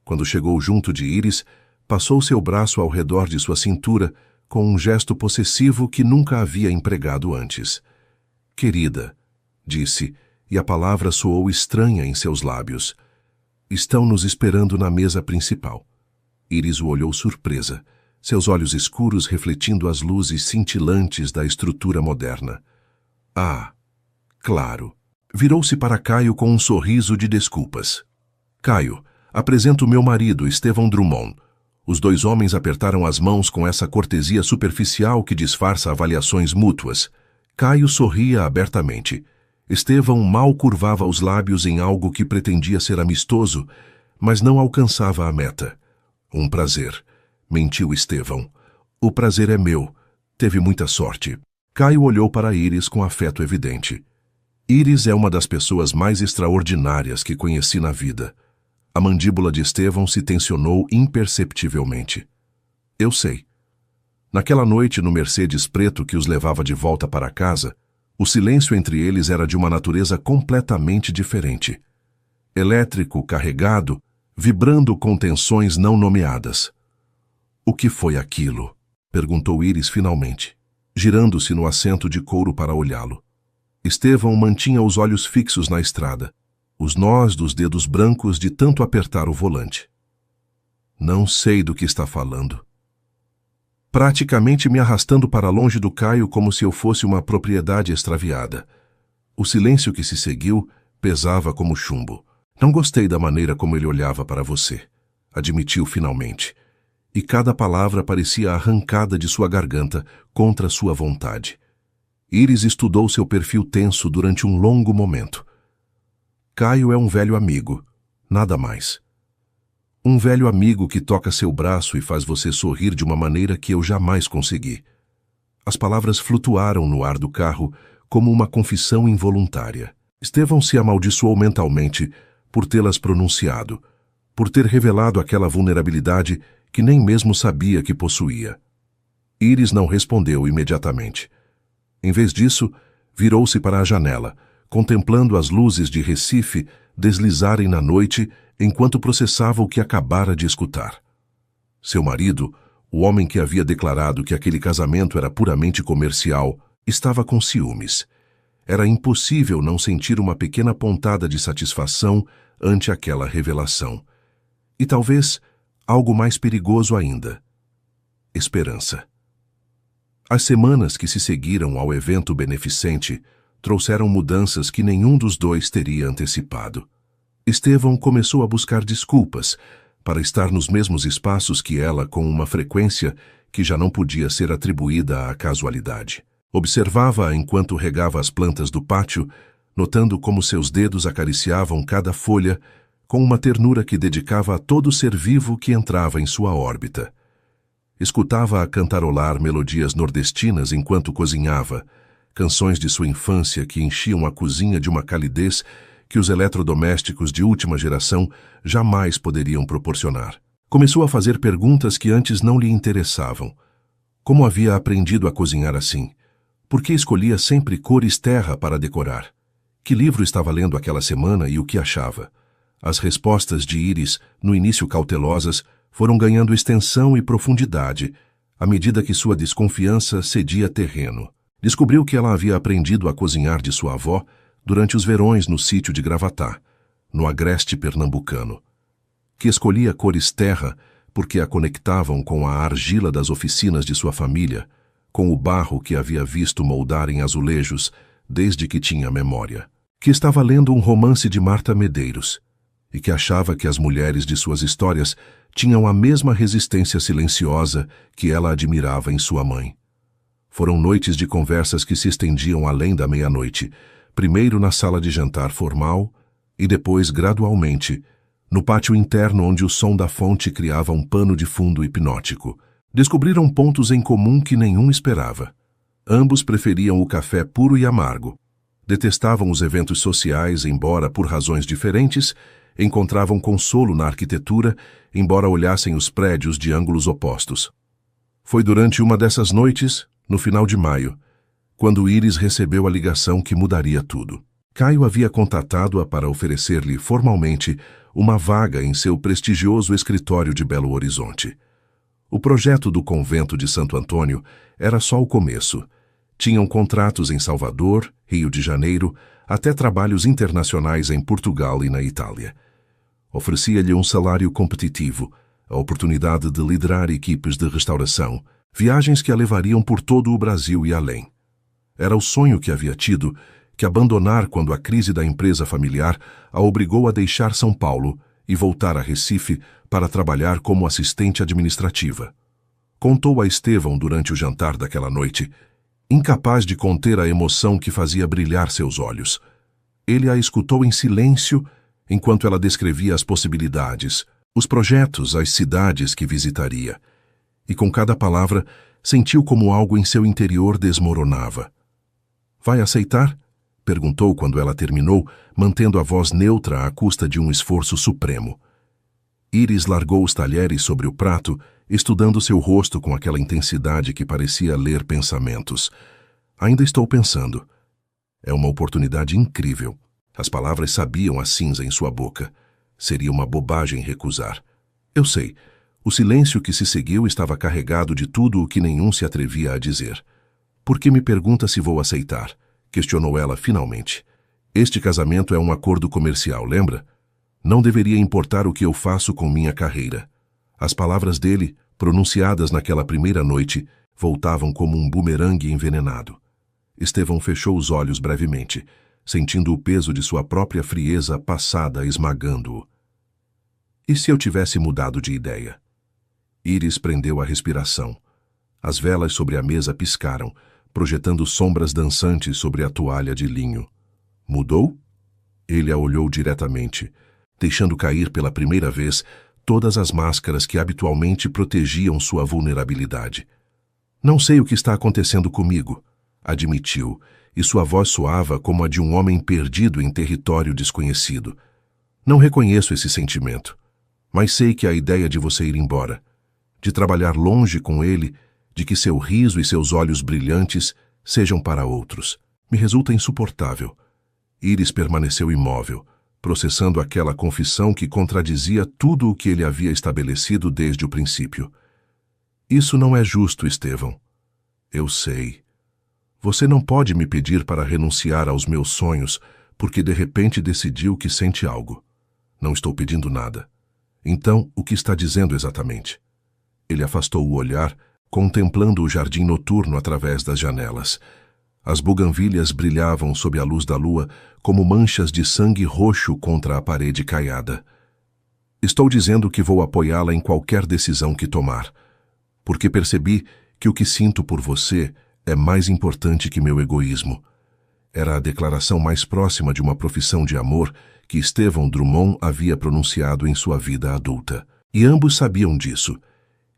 Quando chegou junto de Íris, passou seu braço ao redor de sua cintura com um gesto possessivo que nunca havia empregado antes. Querida, disse, e a palavra soou estranha em seus lábios. Estão nos esperando na mesa principal. Iris o olhou surpresa, seus olhos escuros refletindo as luzes cintilantes da estrutura moderna. Ah, claro. Virou-se para Caio com um sorriso de desculpas. Caio, apresento meu marido, Estevão Drummond. Os dois homens apertaram as mãos com essa cortesia superficial que disfarça avaliações mútuas. Caio sorria abertamente. Estevão mal curvava os lábios em algo que pretendia ser amistoso, mas não alcançava a meta. Um prazer, mentiu Estevão. O prazer é meu. Teve muita sorte. Caio olhou para Iris com afeto evidente. Iris é uma das pessoas mais extraordinárias que conheci na vida. A mandíbula de Estevão se tensionou imperceptivelmente. Eu sei. Naquela noite no Mercedes preto que os levava de volta para casa, o silêncio entre eles era de uma natureza completamente diferente. Elétrico, carregado, vibrando com tensões não nomeadas. O que foi aquilo? Perguntou Iris finalmente, girando-se no assento de couro para olhá-lo. Estevão mantinha os olhos fixos na estrada, os nós dos dedos brancos de tanto apertar o volante. Não sei do que está falando. Praticamente me arrastando para longe do Caio como se eu fosse uma propriedade extraviada. O silêncio que se seguiu pesava como chumbo. Não gostei da maneira como ele olhava para você, admitiu finalmente. E cada palavra parecia arrancada de sua garganta contra sua vontade. Iris estudou seu perfil tenso durante um longo momento. Caio é um velho amigo, nada mais. Um velho amigo que toca seu braço e faz você sorrir de uma maneira que eu jamais consegui. As palavras flutuaram no ar do carro como uma confissão involuntária. Estevão se amaldiçoou mentalmente por tê-las pronunciado, por ter revelado aquela vulnerabilidade que nem mesmo sabia que possuía. Iris não respondeu imediatamente. Em vez disso, virou-se para a janela, contemplando as luzes de Recife deslizarem na noite enquanto processava o que acabara de escutar. Seu marido, o homem que havia declarado que aquele casamento era puramente comercial, estava com ciúmes. Era impossível não sentir uma pequena pontada de satisfação ante aquela revelação. E talvez algo mais perigoso ainda: esperança. As semanas que se seguiram ao evento beneficente trouxeram mudanças que nenhum dos dois teria antecipado. Estevão começou a buscar desculpas para estar nos mesmos espaços que ela com uma frequência que já não podia ser atribuída à casualidade. Observava-a enquanto regava as plantas do pátio, notando como seus dedos acariciavam cada folha com uma ternura que dedicava a todo ser vivo que entrava em sua órbita. Escutava-a cantarolar melodias nordestinas enquanto cozinhava, canções de sua infância que enchiam a cozinha de uma calidez que os eletrodomésticos de última geração jamais poderiam proporcionar. Começou a fazer perguntas que antes não lhe interessavam. Como havia aprendido a cozinhar assim? Por que escolhia sempre cores terra para decorar? Que livro estava lendo aquela semana e o que achava? As respostas de Iris, no início cautelosas, foram ganhando extensão e profundidade, à medida que sua desconfiança cedia terreno. Descobriu que ela havia aprendido a cozinhar de sua avó durante os verões no sítio de Gravatá, no agreste pernambucano. Que escolhia cores terra porque a conectavam com a argila das oficinas de sua família, com o barro que havia visto moldar em azulejos desde que tinha memória. Que estava lendo um romance de Marta Medeiros e que achava que as mulheres de suas histórias tinham a mesma resistência silenciosa que ela admirava em sua mãe. Foram noites de conversas que se estendiam além da meia-noite, primeiro na sala de jantar formal e depois, gradualmente, no pátio interno onde o som da fonte criava um pano de fundo hipnótico. Descobriram pontos em comum que nenhum esperava. Ambos preferiam o café puro e amargo. Detestavam os eventos sociais, embora por razões diferentes, encontravam consolo na arquitetura, embora olhassem os prédios de ângulos opostos. Foi durante uma dessas noites, no final de maio, quando Iris recebeu a ligação que mudaria tudo. Caio havia contatado-a para oferecer-lhe formalmente uma vaga em seu prestigioso escritório de Belo Horizonte. O projeto do convento de Santo Antônio era só o começo. Tinham contratos em Salvador, Rio de Janeiro, até trabalhos internacionais em Portugal e na Itália. Oferecia-lhe um salário competitivo, a oportunidade de liderar equipes de restauração, viagens que a levariam por todo o Brasil e além. Era o sonho que havia tido, que abandonar quando a crise da empresa familiar a obrigou a deixar São Paulo e voltar a Recife para trabalhar como assistente administrativa. Contou a Estevão durante o jantar daquela noite, incapaz de conter a emoção que fazia brilhar seus olhos. Ele a escutou em silêncio enquanto ela descrevia as possibilidades, os projetos, as cidades que visitaria. E com cada palavra, sentiu como algo em seu interior desmoronava. "Vai aceitar?" perguntou quando ela terminou, mantendo a voz neutra à custa de um esforço supremo. Íris largou os talheres sobre o prato, estudando seu rosto com aquela intensidade que parecia ler pensamentos. "Ainda estou pensando. É uma oportunidade incrível." As palavras sabiam a cinza em sua boca. Seria uma bobagem recusar. "Eu sei." O silêncio que se seguiu estava carregado de tudo o que nenhum se atrevia a dizer. "Por que me pergunta se vou aceitar?" questionou ela finalmente. "Este casamento é um acordo comercial, lembra? Não deveria importar o que eu faço com minha carreira." As palavras dele, pronunciadas naquela primeira noite, voltavam como um bumerangue envenenado. Estevão fechou os olhos brevemente, sentindo o peso de sua própria frieza passada esmagando-o. "E se eu tivesse mudado de ideia?" Íris prendeu a respiração. As velas sobre a mesa piscaram, projetando sombras dançantes sobre a toalha de linho. "Mudou?" Ele a olhou diretamente, deixando cair pela primeira vez todas as máscaras que habitualmente protegiam sua vulnerabilidade. "Não sei o que está acontecendo comigo", admitiu, e sua voz soava como a de um homem perdido em território desconhecido. "Não reconheço esse sentimento, mas sei que a ideia de você ir embora, de trabalhar longe com ele, de que seu riso e seus olhos brilhantes sejam para outros, me resulta insuportável." Íris permaneceu imóvel, processando aquela confissão que contradizia tudo o que ele havia estabelecido desde o princípio. "Isso não é justo, Estevão." "Eu sei. Você não pode me pedir para renunciar aos meus sonhos porque de repente decidiu que sente algo. Não estou pedindo nada. Então, o que está dizendo exatamente?" Ele afastou o olhar, contemplando o jardim noturno através das janelas. As buganvílias brilhavam sob a luz da lua como manchas de sangue roxo contra a parede caiada. "Estou dizendo que vou apoiá-la em qualquer decisão que tomar, porque percebi que o que sinto por você é mais importante que meu egoísmo." Era a declaração mais próxima de uma profissão de amor que Estevão Drummond havia pronunciado em sua vida adulta. E ambos sabiam disso.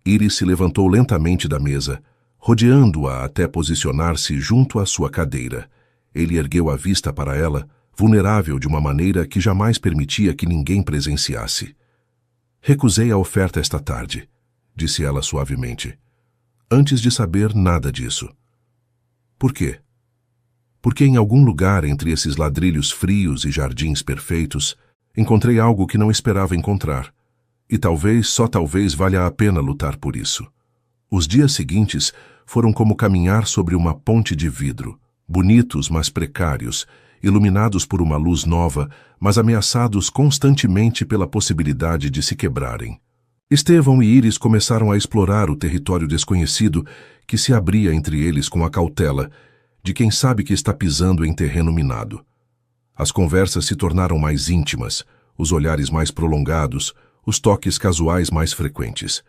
Íris se levantou lentamente da mesa, rodeando-a até posicionar-se junto à sua cadeira. Ele ergueu a vista para ela, vulnerável de uma maneira que jamais permitia que ninguém presenciasse. "Recusei a oferta esta tarde", disse ela suavemente, "antes de saber nada disso." "Por quê?" "Porque em algum lugar entre esses ladrilhos frios e jardins perfeitos, encontrei algo que não esperava encontrar. E talvez, só talvez, valha a pena lutar por isso." Os dias seguintes foram como caminhar sobre uma ponte de vidro, bonitos, mas precários, iluminados por uma luz nova, mas ameaçados constantemente pela possibilidade de se quebrarem. Estevão e Íris começaram a explorar o território desconhecido que se abria entre eles com a cautela de quem sabe que está pisando em terreno minado. As conversas se tornaram mais íntimas, os olhares mais prolongados, os toques casuais mais frequentes.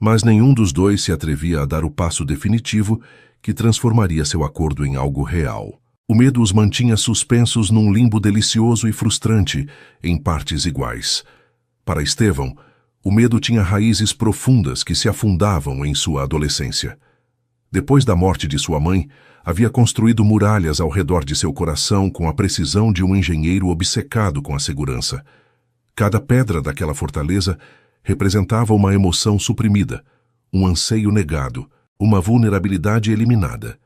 Mas nenhum dos dois se atrevia a dar o passo definitivo que transformaria seu acordo em algo real. O medo os mantinha suspensos num limbo delicioso e frustrante, em partes iguais. Para Estevão, o medo tinha raízes profundas que se afundavam em sua adolescência. Depois da morte de sua mãe, havia construído muralhas ao redor de seu coração com a precisão de um engenheiro obcecado com a segurança. Cada pedra daquela fortaleza representava uma emoção suprimida, um anseio negado, uma vulnerabilidade eliminada.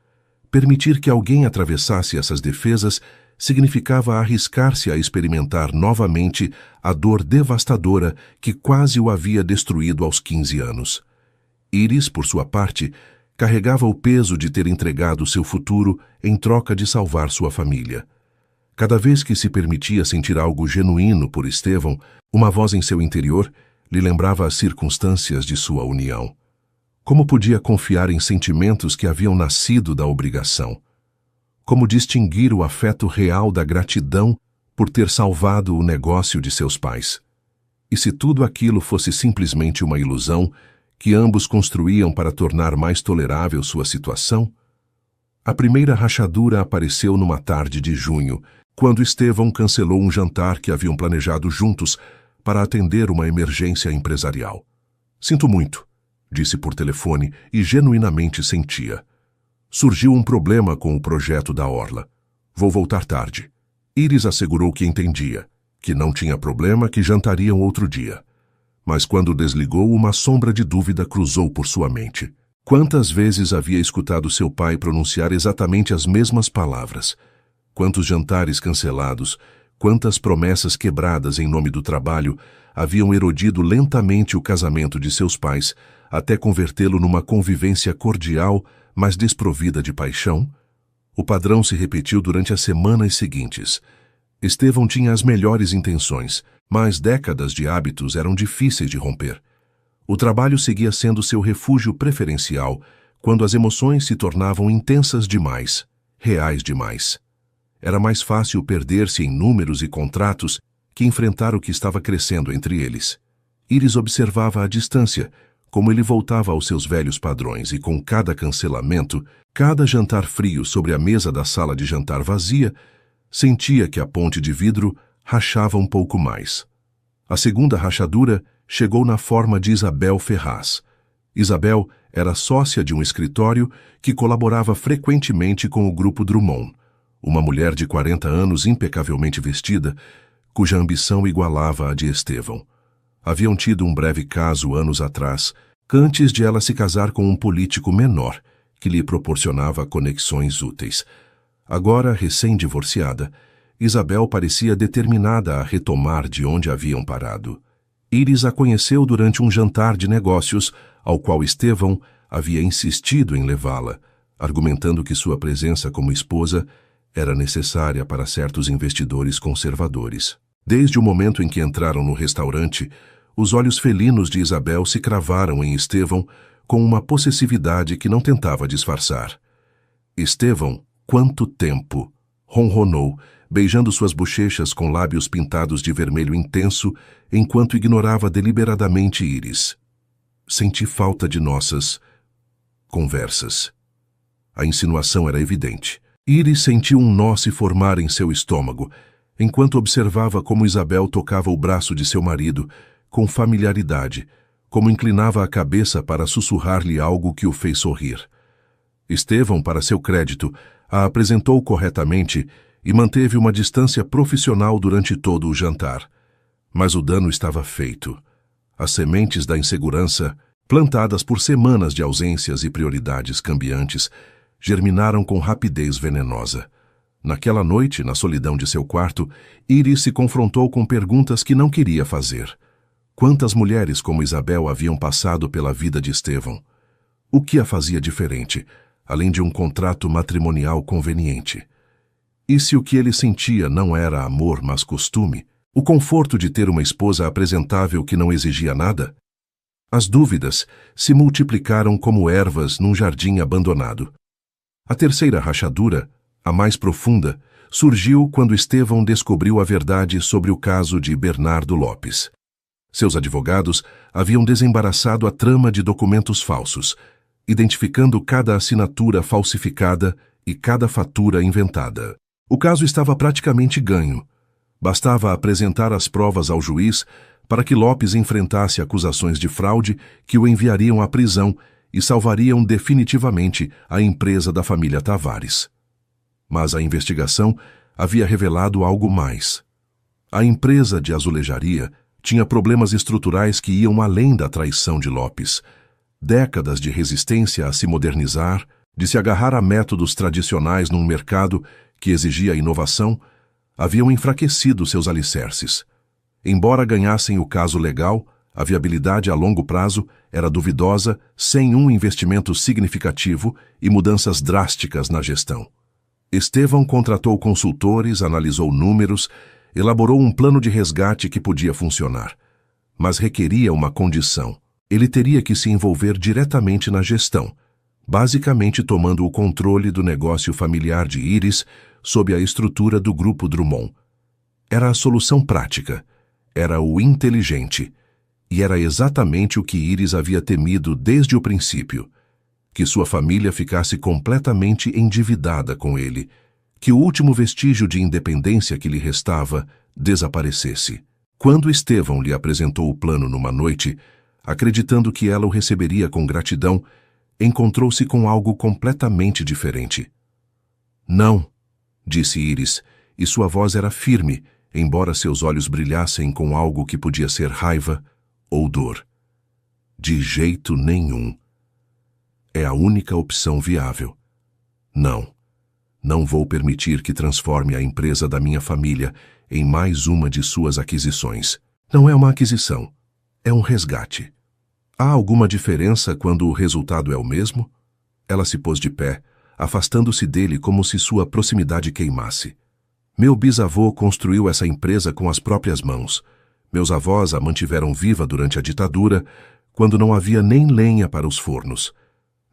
Permitir que alguém atravessasse essas defesas significava arriscar-se a experimentar novamente a dor devastadora que quase o havia destruído aos 15 anos. Íris, por sua parte, carregava o peso de ter entregado seu futuro em troca de salvar sua família. Cada vez que se permitia sentir algo genuíno por Estevão, uma voz em seu interior lhe lembrava as circunstâncias de sua união. Como podia confiar em sentimentos que haviam nascido da obrigação? Como distinguir o afeto real da gratidão por ter salvado o negócio de seus pais? E se tudo aquilo fosse simplesmente uma ilusão que ambos construíam para tornar mais tolerável sua situação? A primeira rachadura apareceu numa tarde de junho, quando Estevão cancelou um jantar que haviam planejado juntos para atender uma emergência empresarial. "Sinto muito", disse por telefone e genuinamente sentia. "Surgiu um problema com o projeto da orla. Vou voltar tarde." Iris assegurou que entendia, que não tinha problema, que jantariam outro dia. Mas quando desligou, uma sombra de dúvida cruzou por sua mente. Quantas vezes havia escutado seu pai pronunciar exatamente as mesmas palavras? Quantos jantares cancelados, quantas promessas quebradas em nome do trabalho haviam erodido lentamente o casamento de seus pais, até convertê-lo numa convivência cordial, mas desprovida de paixão? O padrão se repetiu durante as semanas seguintes. Estevão tinha as melhores intenções, mas décadas de hábitos eram difíceis de romper. O trabalho seguia sendo seu refúgio preferencial quando as emoções se tornavam intensas demais, reais demais. Era mais fácil perder-se em números e contratos que enfrentar o que estava crescendo entre eles. Iris observava à distância como ele voltava aos seus velhos padrões e, com cada cancelamento, cada jantar frio sobre a mesa da sala de jantar vazia, sentia que a ponte de vidro rachava um pouco mais. A segunda rachadura chegou na forma de Isabel Ferraz. Isabel era sócia de um escritório que colaborava frequentemente com o Grupo Drummond, uma mulher de 40 anos impecavelmente vestida, cuja ambição igualava a de Estevão. Haviam tido um breve caso anos atrás, antes de ela se casar com um político menor, que lhe proporcionava conexões úteis. Agora, recém-divorciada, Isabel parecia determinada a retomar de onde haviam parado. Iris a conheceu durante um jantar de negócios, ao qual Estevão havia insistido em levá-la, argumentando que sua presença como esposa era necessária para certos investidores conservadores. Desde o momento em que entraram no restaurante, os olhos felinos de Isabel se cravaram em Estevão com uma possessividade que não tentava disfarçar. "Estevão, quanto tempo!" ronronou, beijando suas bochechas com lábios pintados de vermelho intenso, enquanto ignorava deliberadamente Iris. "Senti falta de nossas conversas." A insinuação era evidente. Iris sentiu um nó se formar em seu estômago, enquanto observava como Isabel tocava o braço de seu marido, com familiaridade, como inclinava a cabeça para sussurrar-lhe algo que o fez sorrir. Estevão, para seu crédito, a apresentou corretamente e manteve uma distância profissional durante todo o jantar. Mas o dano estava feito. As sementes da insegurança, plantadas por semanas de ausências e prioridades cambiantes, germinaram com rapidez venenosa. Naquela noite, na solidão de seu quarto, Iris se confrontou com perguntas que não queria fazer. Quantas mulheres como Isabel haviam passado pela vida de Estevão? O que a fazia diferente, além de um contrato matrimonial conveniente? E se o que ele sentia não era amor, mas costume? O conforto de ter uma esposa apresentável que não exigia nada? As dúvidas se multiplicaram como ervas num jardim abandonado. A terceira rachadura, a mais profunda, surgiu quando Estevão descobriu a verdade sobre o caso de Bernardo Lopes. Seus advogados haviam desembaraçado a trama de documentos falsos, identificando cada assinatura falsificada e cada fatura inventada. O caso estava praticamente ganho. Bastava apresentar as provas ao juiz para que Lopes enfrentasse acusações de fraude que o enviariam à prisão e salvariam definitivamente a empresa da família Tavares. Mas a investigação havia revelado algo mais. A empresa de azulejaria tinha problemas estruturais que iam além da traição de Lopes. Décadas de resistência a se modernizar, de se agarrar a métodos tradicionais num mercado que exigia inovação, haviam enfraquecido seus alicerces. Embora ganhassem o caso legal, A viabilidade a longo prazo era duvidosa, sem um investimento significativo e mudanças drásticas na gestão. Estevão contratou consultores, analisou números, elaborou um plano de resgate que podia funcionar. Mas requeria uma condição. Ele teria que se envolver diretamente na gestão, basicamente tomando o controle do negócio familiar de Iris sob a estrutura do Grupo Drummond. Era a solução prática, era o inteligente, e era exatamente o que Iris havia temido desde o princípio, que sua família ficasse completamente endividada com ele, que o último vestígio de independência que lhe restava desaparecesse. Quando Estevão lhe apresentou o plano numa noite, acreditando que ela o receberia com gratidão, encontrou-se com algo completamente diferente. Não, disse Iris, e sua voz era firme, embora seus olhos brilhassem com algo que podia ser raiva ou dor. De jeito nenhum. É a única opção viável. Não. Não vou permitir que transforme a empresa da minha família em mais uma de suas aquisições. Não é uma aquisição, é um resgate. Há alguma diferença quando o resultado é o mesmo? Ela se pôs de pé, afastando-se dele como se sua proximidade queimasse. Meu bisavô construiu essa empresa com as próprias mãos. Meus avós a mantiveram viva durante a ditadura, quando não havia nem lenha para os fornos.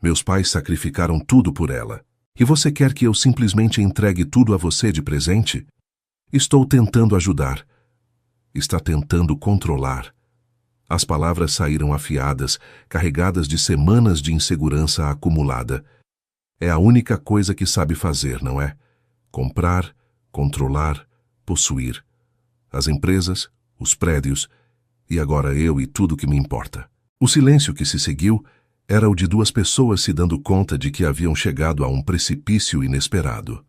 Meus pais sacrificaram tudo por ela. E você quer que eu simplesmente entregue tudo a você de presente? Estou tentando ajudar. Está tentando controlar. As palavras saíram afiadas, carregadas de semanas de insegurança acumulada. É a única coisa que sabe fazer, não é? Comprar, controlar, possuir. As empresas, os prédios, e agora eu e tudo que me importa. O silêncio que se seguiu era o de duas pessoas se dando conta de que haviam chegado a um precipício inesperado.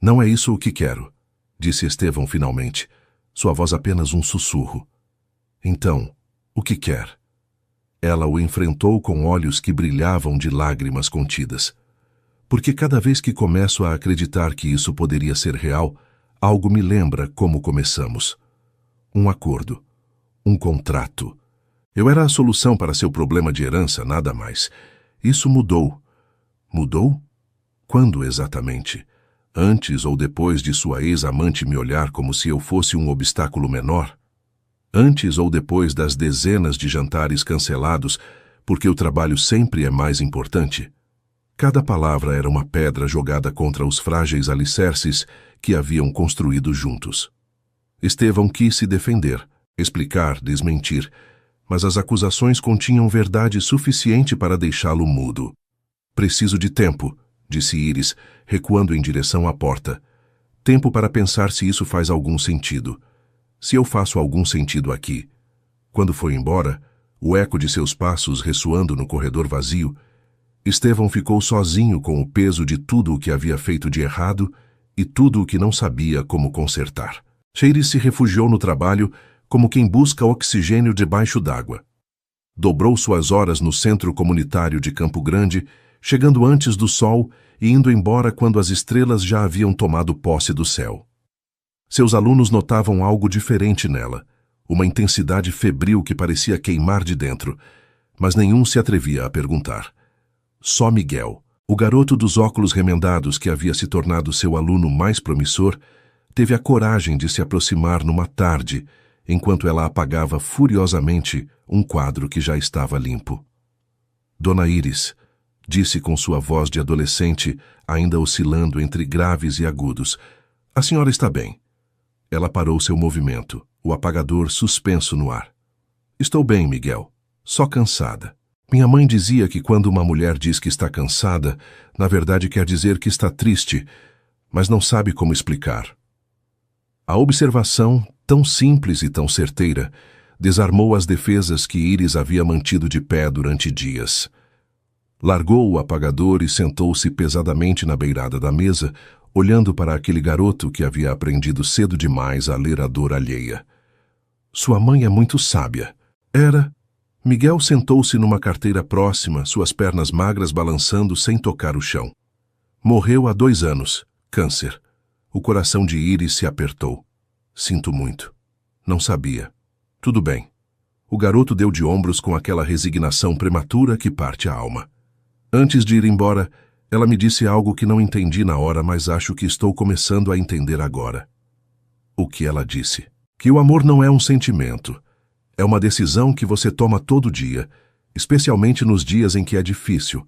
Não é isso o que quero, disse Estevão finalmente, sua voz apenas um sussurro. Então, o que quer? Ela o enfrentou com olhos que brilhavam de lágrimas contidas. Porque cada vez que começo a acreditar que isso poderia ser real, algo me lembra como começamos. Um acordo. Um contrato. Eu era a solução para seu problema de herança, nada mais. Isso mudou. Mudou? Quando exatamente? Antes ou depois de sua ex-amante me olhar como se eu fosse um obstáculo menor? Antes ou depois das dezenas de jantares cancelados, porque o trabalho sempre é mais importante? Cada palavra era uma pedra jogada contra os frágeis alicerces que haviam construído juntos. Estevão quis se defender, explicar, desmentir, mas as acusações continham verdade suficiente para deixá-lo mudo. Preciso de tempo, disse Iris, recuando em direção à porta. Tempo para pensar se isso faz algum sentido. Se eu faço algum sentido aqui. Quando foi embora, o eco de seus passos ressoando no corredor vazio, Estevão ficou sozinho com o peso de tudo o que havia feito de errado e tudo o que não sabia como consertar. Iris se refugiou no trabalho como quem busca oxigênio debaixo d'água. Dobrou suas horas no centro comunitário de Campo Grande, chegando antes do sol e indo embora quando as estrelas já haviam tomado posse do céu. Seus alunos notavam algo diferente nela, uma intensidade febril que parecia queimar de dentro, mas nenhum se atrevia a perguntar. Só Miguel, o garoto dos óculos remendados que havia se tornado seu aluno mais promissor, teve a coragem de se aproximar numa tarde, enquanto ela apagava furiosamente um quadro que já estava limpo. Dona Iris, disse com sua voz de adolescente, ainda oscilando entre graves e agudos, a senhora está bem. Ela parou seu movimento, o apagador suspenso no ar. Estou bem, Miguel, só cansada. Minha mãe dizia que quando uma mulher diz que está cansada, na verdade quer dizer que está triste, mas não sabe como explicar. A observação, tão simples e tão certeira, desarmou as defesas que Iris havia mantido de pé durante dias. Largou o apagador e sentou-se pesadamente na beirada da mesa, olhando para aquele garoto que havia aprendido cedo demais a ler a dor alheia. Sua mãe é muito sábia. Era. Miguel sentou-se numa carteira próxima, suas pernas magras balançando sem tocar o chão. Morreu há 2 anos. Câncer. O coração de Iris se apertou. Sinto muito. Não sabia. Tudo bem. O garoto deu de ombros com aquela resignação prematura que parte a alma. Antes de ir embora, ela me disse algo que não entendi na hora, mas acho que estou começando a entender agora. O que ela disse? Que o amor não é um sentimento. É uma decisão que você toma todo dia, especialmente nos dias em que é difícil.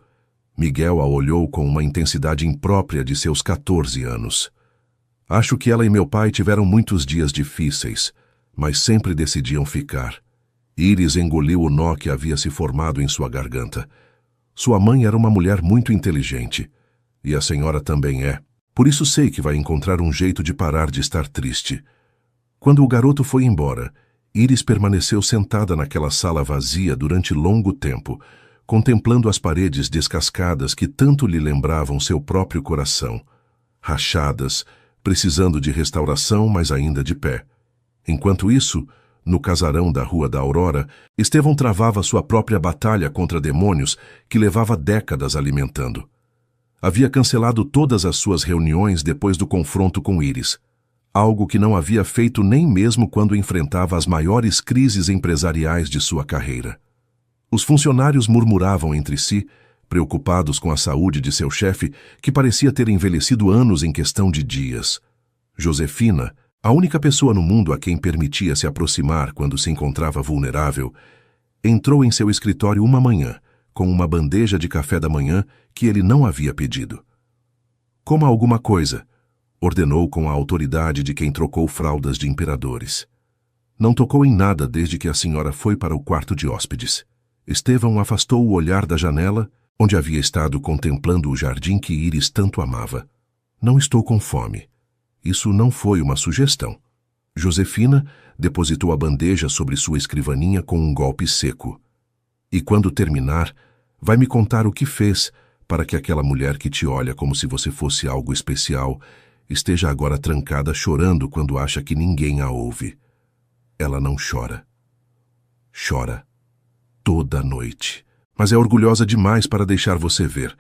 Miguel a olhou com uma intensidade imprópria de seus 14 anos. Acho que ela e meu pai tiveram muitos dias difíceis, mas sempre decidiam ficar. Iris engoliu o nó que havia se formado em sua garganta. Sua mãe era uma mulher muito inteligente, e a senhora também é. Por isso sei que vai encontrar um jeito de parar de estar triste. Quando o garoto foi embora, Iris permaneceu sentada naquela sala vazia durante longo tempo, contemplando as paredes descascadas que tanto lhe lembravam seu próprio coração, rachadas, precisando de restauração, mas ainda de pé. Enquanto isso, no casarão da Rua da Aurora, Estevão travava sua própria batalha contra demônios que levava décadas alimentando. Havia cancelado todas as suas reuniões depois do confronto com Iris, algo que não havia feito nem mesmo quando enfrentava as maiores crises empresariais de sua carreira. Os funcionários murmuravam entre si, preocupados com a saúde de seu chefe, que parecia ter envelhecido anos em questão de dias. Josefina, a única pessoa no mundo a quem permitia se aproximar quando se encontrava vulnerável, entrou em seu escritório uma manhã, com uma bandeja de café da manhã que ele não havia pedido. Coma alguma coisa, ordenou com a autoridade de quem trocou fraldas de imperadores. Não tocou em nada desde que a senhora foi para o quarto de hóspedes. Estevão afastou o olhar da janela, onde havia estado contemplando o jardim que Iris tanto amava. Não estou com fome. Isso não foi uma sugestão. Josefina depositou a bandeja sobre sua escrivaninha com um golpe seco. E quando terminar, vai me contar o que fez para que aquela mulher que te olha como se você fosse algo especial esteja agora trancada chorando quando acha que ninguém a ouve. Ela não chora. Chora toda noite. Mas é orgulhosa demais para deixar você ver.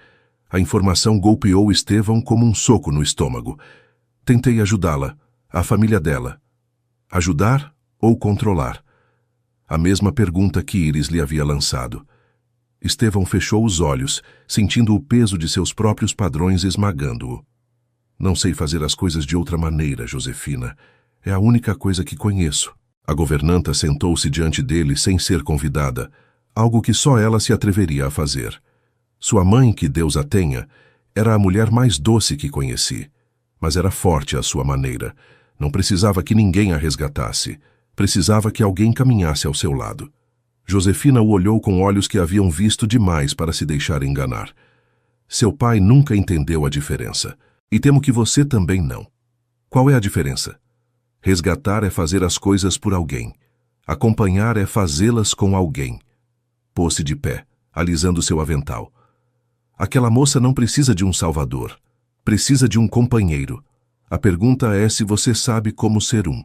A informação golpeou Estevão como um soco no estômago. Tentei ajudá-la, a família dela. Ajudar ou controlar? A mesma pergunta que Iris lhe havia lançado. Estevão fechou os olhos, sentindo o peso de seus próprios padrões esmagando-o. Não sei fazer as coisas de outra maneira, Josefina. É a única coisa que conheço. A governanta sentou-se diante dele sem ser convidada, algo que só ela se atreveria a fazer. Sua mãe, que Deus a tenha, era a mulher mais doce que conheci, mas era forte à sua maneira. Não precisava que ninguém a resgatasse. Precisava que alguém caminhasse ao seu lado. Josefina o olhou com olhos que haviam visto demais para se deixar enganar. Seu pai nunca entendeu a diferença, e temo que você também não. Qual é a diferença? Resgatar é fazer as coisas por alguém. Acompanhar é fazê-las com alguém. Pôs-se de pé, alisando seu avental. Aquela moça não precisa de um salvador. Precisa de um companheiro. A pergunta é se você sabe como ser um.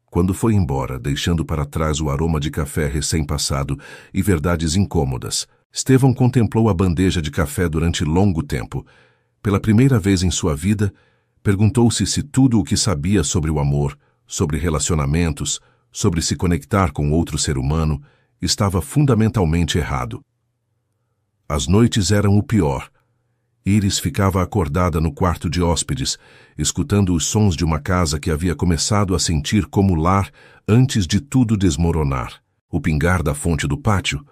Quando foi embora, deixando para trás o aroma de café recém-passado e verdades incômodas, Estevão contemplou a bandeja de café durante longo tempo. Pela primeira vez em sua vida, perguntou-se se tudo o que sabia sobre o amor, sobre relacionamentos, sobre se conectar com outro ser humano, estava fundamentalmente errado. As noites eram o pior. Iris ficava acordada no quarto de hóspedes, escutando os sons de uma casa que havia começado a sentir como lar antes de tudo desmoronar. O pingar da fonte do pátio,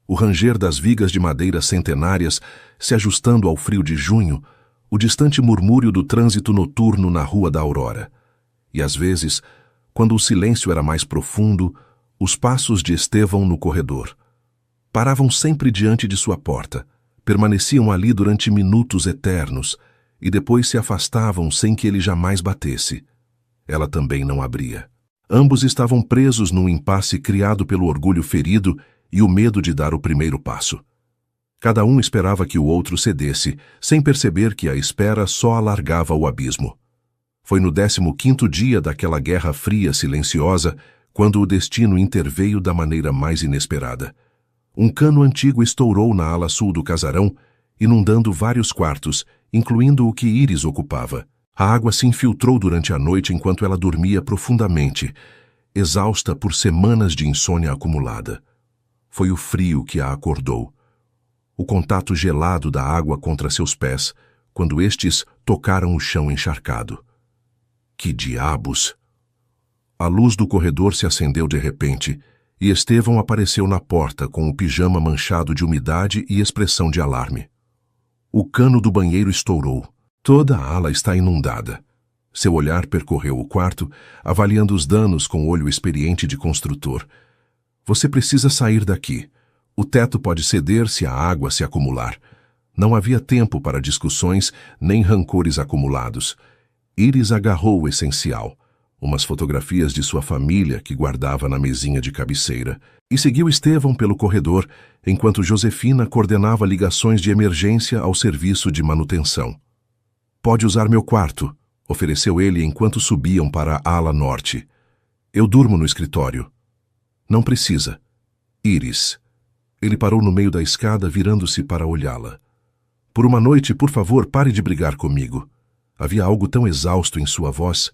o ranger das vigas de madeira centenárias se ajustando ao frio de junho, o distante murmúrio do trânsito noturno na Rua da Aurora. E às vezes, quando o silêncio era mais profundo, os passos de Estevão no corredor. Paravam sempre diante de sua porta, permaneciam ali durante minutos eternos e depois se afastavam sem que ele jamais batesse. Ela também não abria. Ambos estavam presos num impasse criado pelo orgulho ferido e o medo de dar o primeiro passo. Cada um esperava que o outro cedesse, sem perceber que a espera só alargava o abismo. Foi no 15º dia daquela guerra fria silenciosa quando o destino interveio da maneira mais inesperada. Um cano antigo estourou na ala sul do casarão, inundando vários quartos, incluindo o que Iris ocupava. A água se infiltrou durante a noite enquanto ela dormia profundamente. exausta por semanas de insônia acumulada. Foi o frio que a acordou. O contato gelado da água contra seus pés, quando estes tocaram o chão encharcado. Que diabos! A luz do corredor se acendeu de repente, e Estevão apareceu na porta com o pijama manchado de umidade e expressão de alarme. O cano do banheiro estourou. Toda a ala está inundada. Seu olhar percorreu o quarto, avaliando os danos com o olho experiente de construtor. Você precisa sair daqui. O teto pode ceder se a água se acumular. Não havia tempo para discussões nem rancores acumulados. Iris agarrou o essencial, umas fotografias de sua família que guardava na mesinha de cabeceira, e seguiu Estevão pelo corredor, enquanto Josefina coordenava ligações de emergência ao serviço de manutenção. Pode usar meu quarto, ofereceu ele enquanto subiam para a ala norte. Eu durmo no escritório. Não precisa. Iris. Ele parou no meio da escada, virando-se para olhá-la. Por uma noite, por favor, pare de brigar comigo. Havia algo tão exausto em sua voz,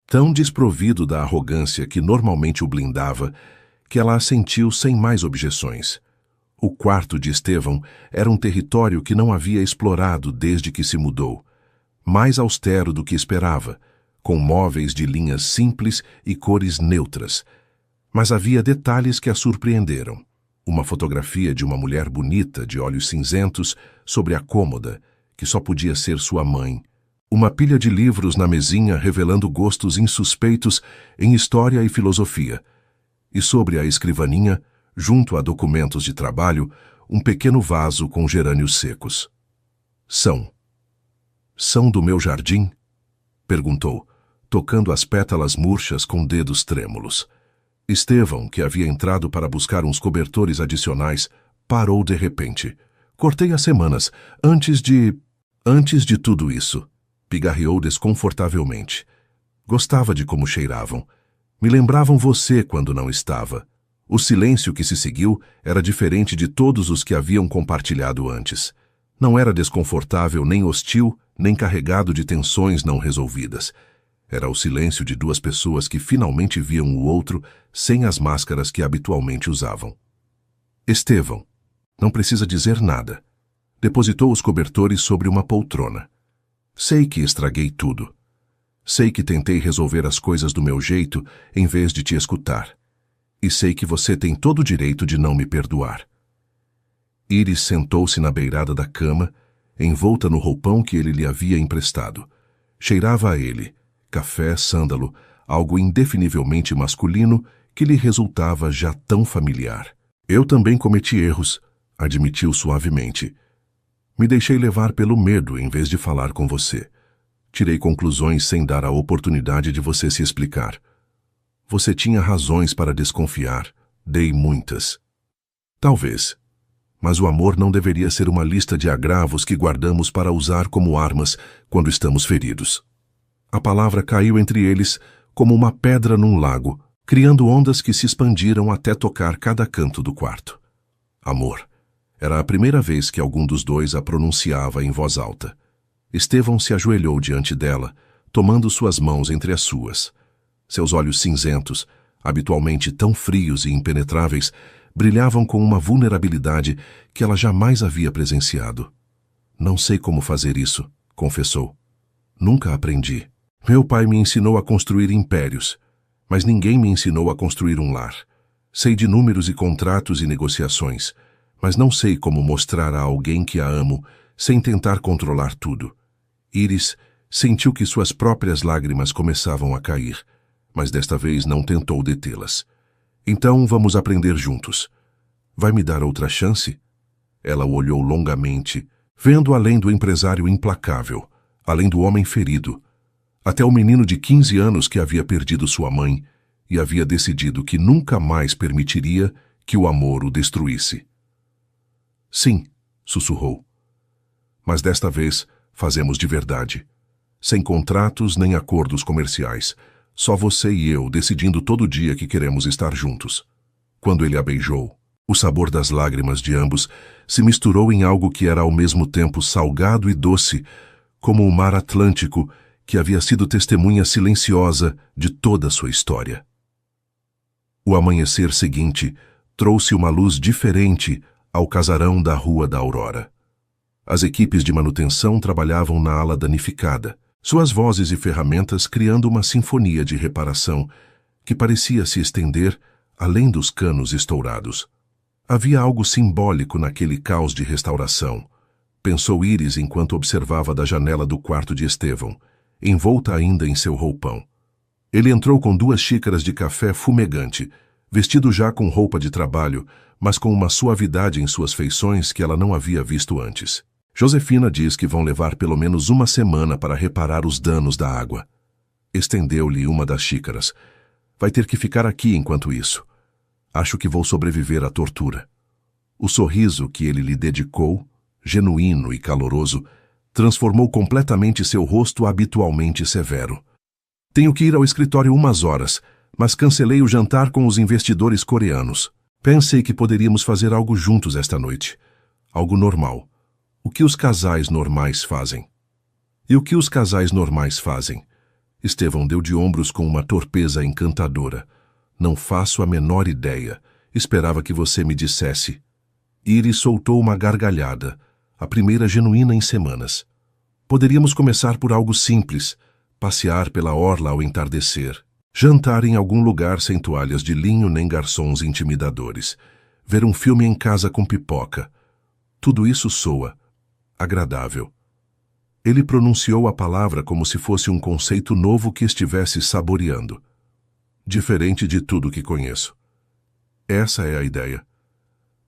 tão desprovido da arrogância que normalmente o blindava, que ela assentiu sem mais objeções. O quarto de Estevão era um território que não havia explorado desde que se mudou. Mais austero do que esperava, com móveis de linhas simples e cores neutras. Mas havia detalhes que a surpreenderam. Uma fotografia de uma mulher bonita, de olhos cinzentos, sobre a cômoda, que só podia ser sua mãe. Uma pilha de livros na mesinha revelando gostos insuspeitos em história e filosofia. E sobre a escrivaninha, junto a documentos de trabalho, um pequeno vaso com gerânios secos. São do meu jardim? Perguntou, tocando as pétalas murchas com dedos trêmulos. Estevão, que havia entrado para buscar uns cobertores adicionais, parou de repente. Cortei as semanas, antes de tudo isso. Pigarreou desconfortavelmente. Gostava de como cheiravam. Me lembravam você quando não estava. O silêncio que se seguiu era diferente de todos os que haviam compartilhado antes. Não era desconfortável, nem hostil, nem carregado de tensões não resolvidas. Era o silêncio de duas pessoas que finalmente viam o outro sem as máscaras que habitualmente usavam. Estevão, não precisa dizer nada. Depositou os cobertores sobre uma poltrona. Sei que estraguei tudo. Sei que tentei resolver as coisas do meu jeito em vez de te escutar. E sei que você tem todo o direito de não me perdoar. Iris sentou-se na beirada da cama, envolta no roupão que ele lhe havia emprestado. Cheirava a ele, café, sândalo, algo indefinivelmente masculino que lhe resultava já tão familiar. Eu também cometi erros, admitiu suavemente. Me deixei levar pelo medo em vez de falar com você. Tirei conclusões sem dar a oportunidade de você se explicar. Você tinha razões para desconfiar. Dei muitas. Talvez. Mas o amor não deveria ser uma lista de agravos que guardamos para usar como armas quando estamos feridos. A palavra caiu entre eles como uma pedra num lago, criando ondas que se expandiram até tocar cada canto do quarto. Amor. Era a primeira vez que algum dos dois a pronunciava em voz alta. Estevão se ajoelhou diante dela, tomando suas mãos entre as suas. Seus olhos cinzentos, habitualmente tão frios e impenetráveis, brilhavam com uma vulnerabilidade que ela jamais havia presenciado. Não sei como fazer isso, confessou. Nunca aprendi. Meu pai me ensinou a construir impérios, mas ninguém me ensinou a construir um lar. Sei de números e contratos e negociações, mas não sei como mostrar a alguém que a amo sem tentar controlar tudo. Iris sentiu que suas próprias lágrimas começavam a cair, mas desta vez não tentou detê-las. Então vamos aprender juntos. Vai me dar outra chance? Ela o olhou longamente, vendo além do empresário implacável, além do homem ferido, até o menino de 15 anos que havia perdido sua mãe e havia decidido que nunca mais permitiria que o amor o destruísse. Sim, sussurrou. Mas desta vez fazemos de verdade. Sem contratos nem acordos comerciais. Só você e eu decidindo todo dia que queremos estar juntos. Quando ele a beijou, o sabor das lágrimas de ambos se misturou em algo que era ao mesmo tempo salgado e doce, como o mar Atlântico que havia sido testemunha silenciosa de toda a sua história. O amanhecer seguinte trouxe uma luz diferente ao casarão da Rua da Aurora. As equipes de manutenção trabalhavam na ala danificada, suas vozes e ferramentas criando uma sinfonia de reparação que parecia se estender além dos canos estourados. Havia algo simbólico naquele caos de restauração, pensou Iris enquanto observava da janela do quarto de Estevão, envolta ainda em seu roupão. Ele entrou com 2 xícaras de café fumegante, vestido já com roupa de trabalho, mas com uma suavidade em suas feições que ela não havia visto antes. Josefina diz que vão levar pelo menos 1 semana para reparar os danos da água. Estendeu-lhe uma das xícaras. Vai ter que ficar aqui enquanto isso. Acho que vou sobreviver à tortura. O sorriso que ele lhe dedicou, genuíno e caloroso, transformou completamente seu rosto habitualmente severo. Tenho que ir ao escritório umas horas, mas cancelei o jantar com os investidores coreanos. Pensei que poderíamos fazer algo juntos esta noite. Algo normal. O que os casais normais fazem? E o que os casais normais fazem? Estevão deu de ombros com uma torpeza encantadora. Não faço a menor ideia. Esperava que você me dissesse. Iris soltou uma gargalhada, a primeira genuína em semanas. Poderíamos começar por algo simples, passear pela orla ao entardecer, jantar em algum lugar sem toalhas de linho nem garçons intimidadores, ver um filme em casa com pipoca. Tudo isso soa agradável. Ele pronunciou a palavra como se fosse um conceito novo que estivesse saboreando. Diferente de tudo que conheço. Essa é a ideia.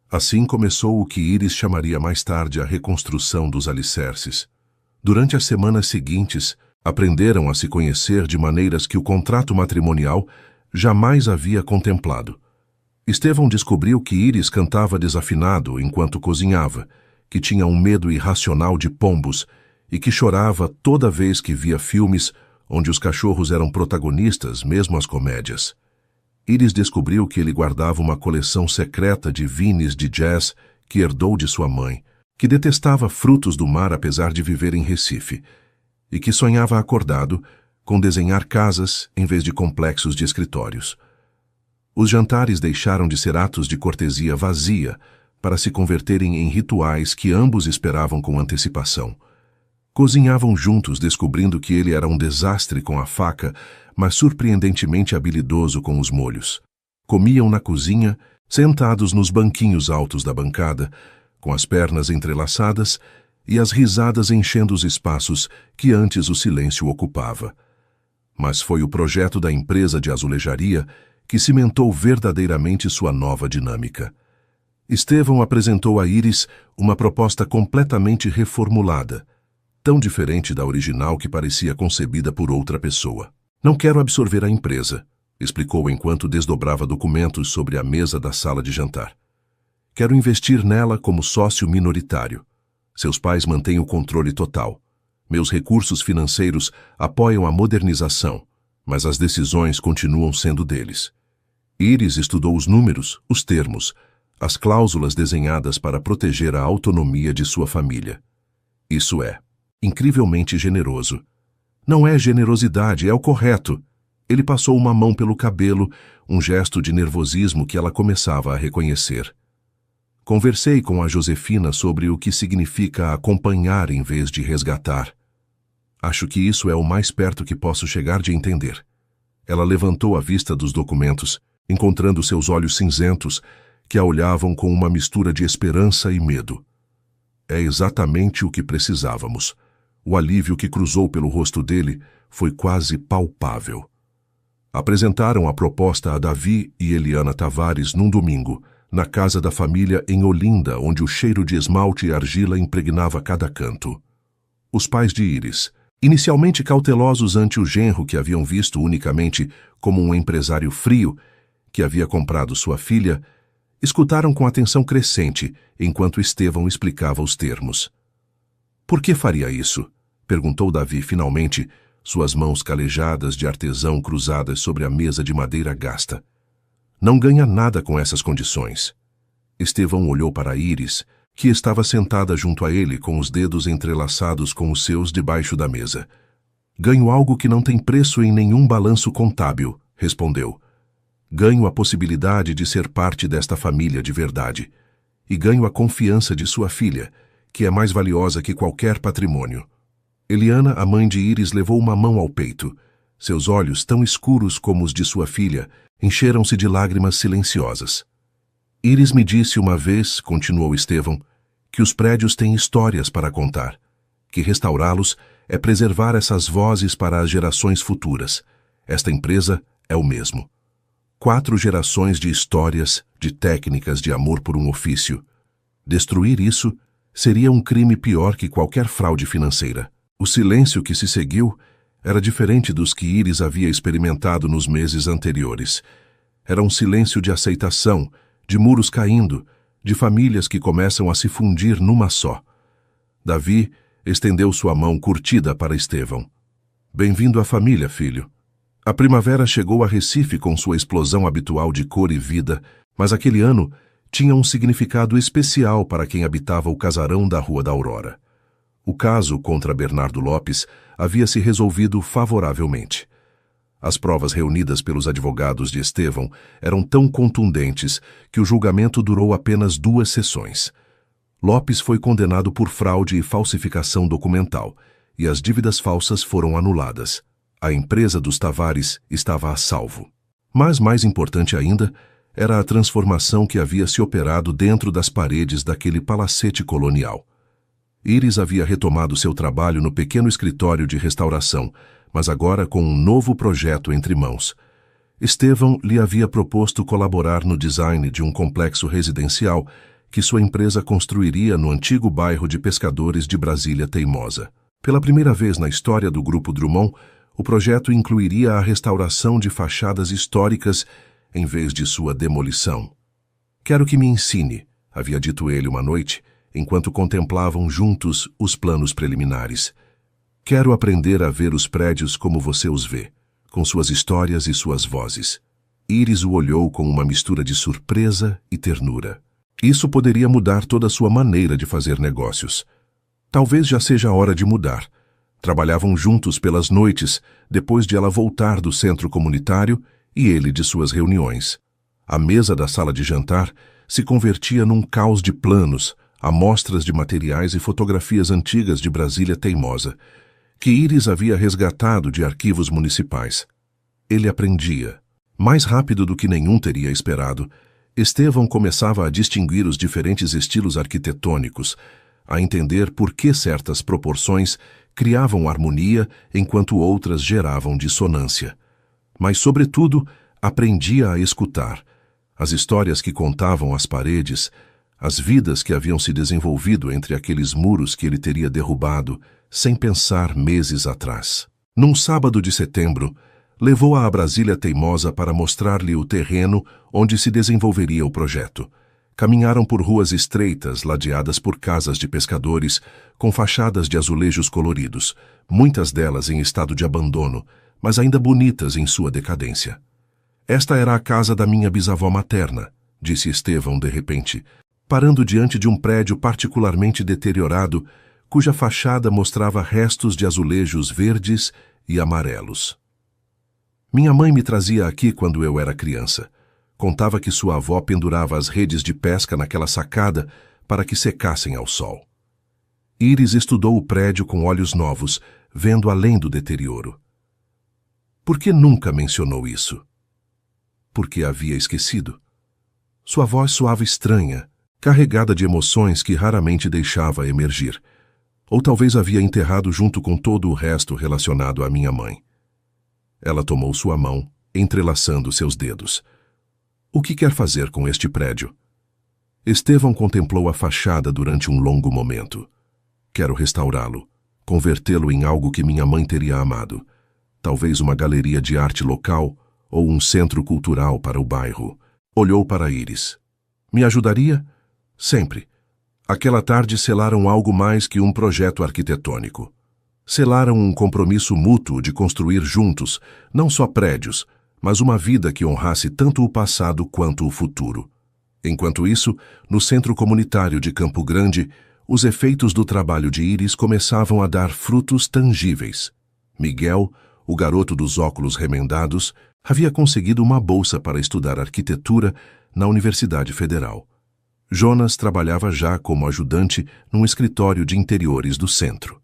Assim começou o que Iris chamaria mais tarde a reconstrução dos alicerces. Durante as semanas seguintes, aprenderam a se conhecer de maneiras que o contrato matrimonial jamais havia contemplado. Estevão descobriu que Iris cantava desafinado enquanto cozinhava, que tinha um medo irracional de pombos e que chorava toda vez que via filmes onde os cachorros eram protagonistas, mesmo as comédias. Iris descobriu que ele guardava uma coleção secreta de vines de jazz que herdou de sua mãe, que detestava frutos do mar apesar de viver em Recife, e que sonhava acordado com desenhar casas em vez de complexos de escritórios. Os jantares deixaram de ser atos de cortesia vazia para se converterem em rituais que ambos esperavam com antecipação. Cozinhavam juntos, descobrindo que ele era um desastre com a faca, mas surpreendentemente habilidoso com os molhos. Comiam na cozinha, sentados nos banquinhos altos da bancada, com as pernas entrelaçadas e as risadas enchendo os espaços que antes o silêncio ocupava. Mas foi o projeto da empresa de azulejaria que cimentou verdadeiramente sua nova dinâmica. Estevão apresentou a Iris uma proposta completamente reformulada, tão diferente da original que parecia concebida por outra pessoa. Não quero absorver a empresa, explicou enquanto desdobrava documentos sobre a mesa da sala de jantar. Quero investir nela como sócio minoritário. Seus pais mantêm o controle total. Meus recursos financeiros apoiam a modernização, mas as decisões continuam sendo deles. Iris estudou os números, os termos, as cláusulas desenhadas para proteger a autonomia de sua família. Isso é incrivelmente generoso. Não é generosidade, é o correto. Ele passou uma mão pelo cabelo, um gesto de nervosismo que ela começava a reconhecer. Conversei com a Josefina sobre o que significa acompanhar em vez de resgatar. Acho que isso é o mais perto que posso chegar de entender. Ela levantou a vista dos documentos, encontrando seus olhos cinzentos, que a olhavam com uma mistura de esperança e medo. É exatamente o que precisávamos. O alívio que cruzou pelo rosto dele foi quase palpável. Apresentaram a proposta a Davi e Eliana Tavares num domingo, na casa da família em Olinda, onde o cheiro de esmalte e argila impregnava cada canto. Os pais de Iris, inicialmente cautelosos ante o genro que haviam visto unicamente como um empresário frio que havia comprado sua filha, escutaram com atenção crescente enquanto Estevão explicava os termos. Por que faria isso? Perguntou Davi finalmente, suas mãos calejadas de artesão cruzadas sobre a mesa de madeira gasta. Não ganha nada com essas condições. Estevão olhou para Iris, que estava sentada junto a ele com os dedos entrelaçados com os seus debaixo da mesa. Ganho algo que não tem preço em nenhum balanço contábil, respondeu. Ganho a possibilidade de ser parte desta família de verdade. E ganho a confiança de sua filha, que é mais valiosa que qualquer patrimônio. Eliana, a mãe de Iris, levou uma mão ao peito. Seus olhos, tão escuros como os de sua filha, encheram-se de lágrimas silenciosas. Iris me disse uma vez, continuou Estevão, que os prédios têm histórias para contar, que restaurá-los é preservar essas vozes para as gerações futuras. Esta empresa é o mesmo. 4 gerações de histórias, de técnicas de amor por um ofício. Destruir isso seria um crime pior que qualquer fraude financeira. O silêncio que se seguiu era diferente dos que Iris havia experimentado nos meses anteriores. Era um silêncio de aceitação, de muros caindo, de famílias que começam a se fundir numa só. Davi estendeu sua mão curtida para Estevão. Bem-vindo à família, filho. A primavera chegou a Recife com sua explosão habitual de cor e vida, mas aquele ano tinha um significado especial para quem habitava o casarão da Rua da Aurora. O caso contra Bernardo Lopes havia se resolvido favoravelmente. As provas reunidas pelos advogados de Estevão eram tão contundentes que o julgamento durou apenas 2 sessões. Lopes foi condenado por fraude e falsificação documental, e as dívidas falsas foram anuladas. A empresa dos Tavares estava a salvo. Mas mais importante ainda era a transformação que havia se operado dentro das paredes daquele palacete colonial. Iris havia retomado seu trabalho no pequeno escritório de restauração, mas agora com um novo projeto entre mãos. Estevão lhe havia proposto colaborar no design de um complexo residencial que sua empresa construiria no antigo bairro de pescadores de Brasília Teimosa. Pela primeira vez na história do Grupo Drummond, o projeto incluiria a restauração de fachadas históricas em vez de sua demolição. Quero que me ensine, havia dito ele uma noite, enquanto contemplavam juntos os planos preliminares. Quero aprender a ver os prédios como você os vê, com suas histórias e suas vozes. Iris o olhou com uma mistura de surpresa e ternura. Isso poderia mudar toda a sua maneira de fazer negócios. Talvez já seja a hora de mudar. Trabalhavam juntos pelas noites, depois de ela voltar do centro comunitário e ele de suas reuniões. A mesa da sala de jantar se convertia num caos de planos, amostras de materiais e fotografias antigas de Brasília Teimosa, que Iris havia resgatado de arquivos municipais. Ele aprendia. Mais rápido do que nenhum teria esperado, Estevão começava a distinguir os diferentes estilos arquitetônicos, a entender por que certas proporções criavam harmonia enquanto outras geravam dissonância. Mas, sobretudo, aprendia a escutar. As histórias que contavam as paredes, as vidas que haviam se desenvolvido entre aqueles muros que ele teria derrubado, sem pensar meses atrás. Num sábado de setembro, levou-a a Brasília Teimosa para mostrar-lhe o terreno onde se desenvolveria o projeto. Caminharam por ruas estreitas, ladeadas por casas de pescadores, com fachadas de azulejos coloridos, muitas delas em estado de abandono, mas ainda bonitas em sua decadência. Esta era a casa da minha bisavó materna, disse Estevão de repente, parando diante de um prédio particularmente deteriorado, cuja fachada mostrava restos de azulejos verdes e amarelos. Minha mãe me trazia aqui quando eu era criança. Contava que sua avó pendurava as redes de pesca naquela sacada para que secassem ao sol. Iris estudou o prédio com olhos novos, vendo além do deterioro. Por que nunca mencionou isso? Porque havia esquecido. Sua voz soava estranha, carregada de emoções que raramente deixava emergir. Ou talvez havia enterrado junto com todo o resto relacionado à minha mãe. Ela tomou sua mão, entrelaçando seus dedos. O que quer fazer com este prédio? Estevão contemplou a fachada durante um longo momento. Quero restaurá-lo, convertê-lo em algo que minha mãe teria amado. Talvez uma galeria de arte local ou um centro cultural para o bairro. Olhou para Iris. Me ajudaria? Sempre. Aquela tarde selaram algo mais que um projeto arquitetônico. Selaram um compromisso mútuo de construir juntos, não só prédios, mas uma vida que honrasse tanto o passado quanto o futuro. Enquanto isso, no centro comunitário de Campo Grande, os efeitos do trabalho de Iris começavam a dar frutos tangíveis. Miguel, o garoto dos óculos remendados, Havia conseguido uma bolsa para estudar arquitetura na Universidade Federal. Jonas trabalhava já como ajudante num escritório de interiores do centro.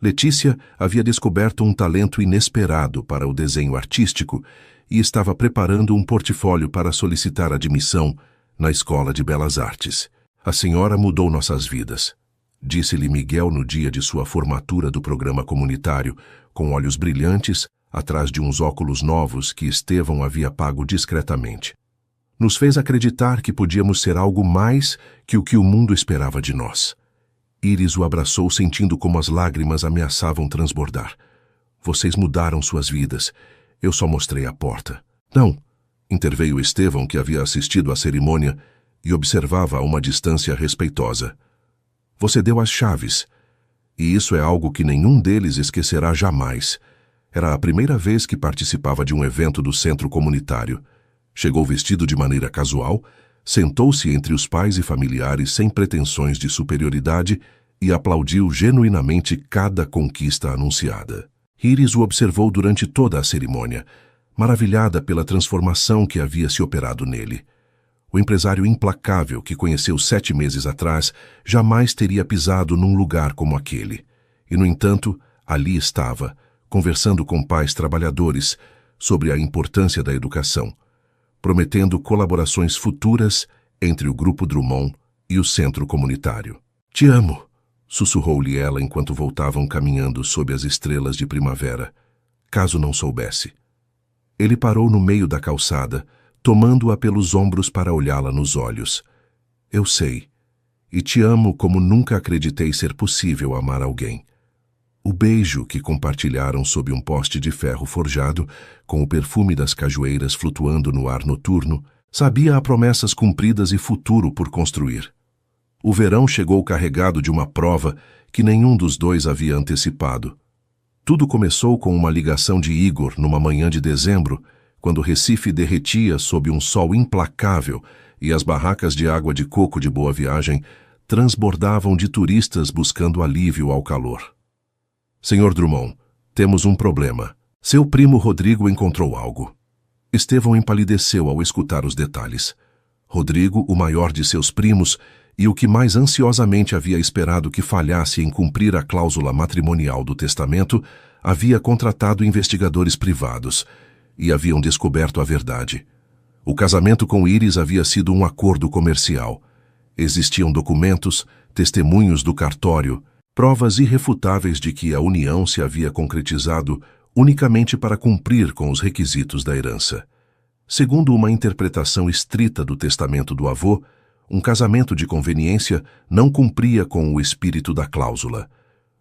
Letícia havia descoberto um talento inesperado para o desenho artístico e estava preparando um portfólio para solicitar admissão na Escola de Belas Artes. A senhora mudou nossas vidas, disse-lhe Miguel no dia de sua formatura do programa comunitário, com olhos brilhantes, atrás de uns óculos novos que Estevão havia pago discretamente. Nos fez acreditar que podíamos ser algo mais que o mundo esperava de nós. Íris o abraçou, sentindo como as lágrimas ameaçavam transbordar. Vocês mudaram suas vidas. Eu só mostrei a porta. Não, interveio Estevão, que havia assistido à cerimônia e observava a uma distância respeitosa. Você deu as chaves. E isso é algo que nenhum deles esquecerá jamais. Era a primeira vez que participava de um evento do centro comunitário. Chegou vestido de maneira casual, sentou-se entre os pais e familiares sem pretensões de superioridade e aplaudiu genuinamente cada conquista anunciada. Íris o observou durante toda a cerimônia, maravilhada pela transformação que havia se operado nele. O empresário implacável que conheceu 7 meses atrás jamais teria pisado num lugar como aquele. E, no entanto, ali estava, conversando com pais trabalhadores sobre a importância da educação, prometendo colaborações futuras entre o Grupo Drummond e o centro comunitário. Te amo, sussurrou-lhe ela enquanto voltavam caminhando sob as estrelas de primavera, caso não soubesse. Ele parou no meio da calçada, tomando-a pelos ombros para olhá-la nos olhos. Eu sei, e te amo como nunca acreditei ser possível amar alguém. O beijo que compartilharam sob um poste de ferro forjado, com o perfume das cajueiras flutuando no ar noturno, sabia a promessas cumpridas e futuro por construir. O verão chegou carregado de uma prova que nenhum dos dois havia antecipado. Tudo começou com uma ligação de Igor numa manhã de dezembro, quando Recife derretia sob um sol implacável e as barracas de água de coco de Boa Viagem transbordavam de turistas buscando alívio ao calor. Senhor Drummond, temos um problema. Seu primo Rodrigo encontrou algo. Estevão empalideceu ao escutar os detalhes. Rodrigo, o maior de seus primos, e o que mais ansiosamente havia esperado que falhasse em cumprir a cláusula matrimonial do testamento, havia contratado investigadores privados, e haviam descoberto a verdade. O casamento com Íris havia sido um acordo comercial. Existiam documentos, testemunhos do cartório, provas irrefutáveis de que a união se havia concretizado unicamente para cumprir com os requisitos da herança. Segundo uma interpretação estrita do testamento do avô, um casamento de conveniência não cumpria com o espírito da cláusula.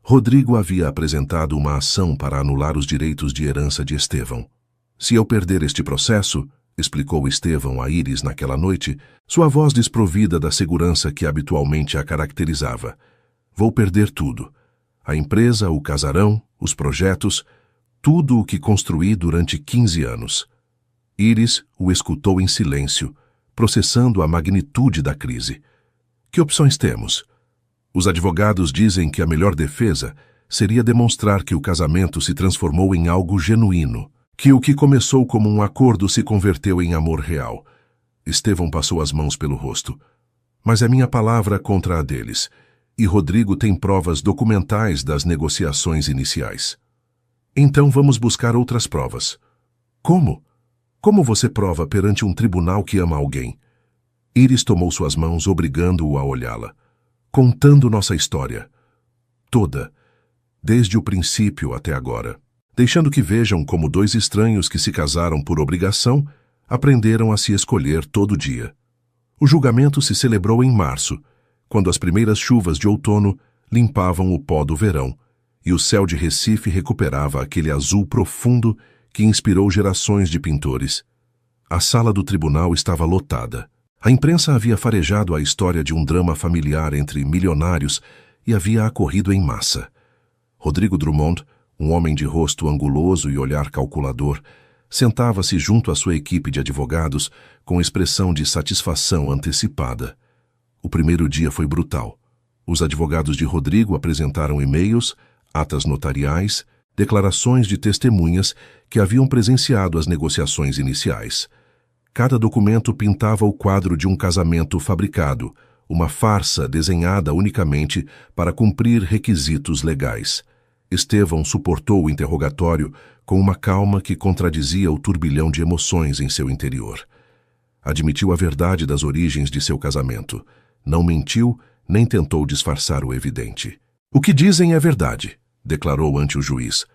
Rodrigo havia apresentado uma ação para anular os direitos de herança de Estevão. Se eu perder este processo, explicou Estevão a Íris naquela noite, sua voz desprovida da segurança que habitualmente a caracterizava, vou perder tudo. A empresa, o casarão, os projetos, tudo o que construí durante 15 anos. Íris o escutou em silêncio, processando a magnitude da crise. Que opções temos? Os advogados dizem que a melhor defesa seria demonstrar que o casamento se transformou em algo genuíno, que o que começou como um acordo se converteu em amor real. Estevão passou as mãos pelo rosto. Mas é minha palavra contra a deles, e Rodrigo tem provas documentais das negociações iniciais. Então vamos buscar outras provas. Como? Como você prova perante um tribunal que ama alguém? Íris tomou suas mãos, obrigando-o a olhá-la. Contando nossa história. Toda. Desde o princípio até agora. Deixando que vejam como 2 estranhos que se casaram por obrigação aprenderam a se escolher todo dia. O julgamento se celebrou em março, quando as primeiras chuvas de outono limpavam o pó do verão, e o céu de Recife recuperava aquele azul profundo que inspirou gerações de pintores. A sala do tribunal estava lotada. A imprensa havia farejado a história de um drama familiar entre milionários e havia acorrido em massa. Rodrigo Drummond, um homem de rosto anguloso e olhar calculador, sentava-se junto à sua equipe de advogados com expressão de satisfação antecipada. O primeiro dia foi brutal. Os advogados de Rodrigo apresentaram e-mails, atas notariais, declarações de testemunhas que haviam presenciado as negociações iniciais. Cada documento pintava o quadro de um casamento fabricado, uma farsa desenhada unicamente para cumprir requisitos legais. Estevão suportou o interrogatório com uma calma que contradizia o turbilhão de emoções em seu interior. Admitiu a verdade das origens de seu casamento. Não mentiu, nem tentou disfarçar o evidente. "O que dizem é verdade", declarou ante o juiz.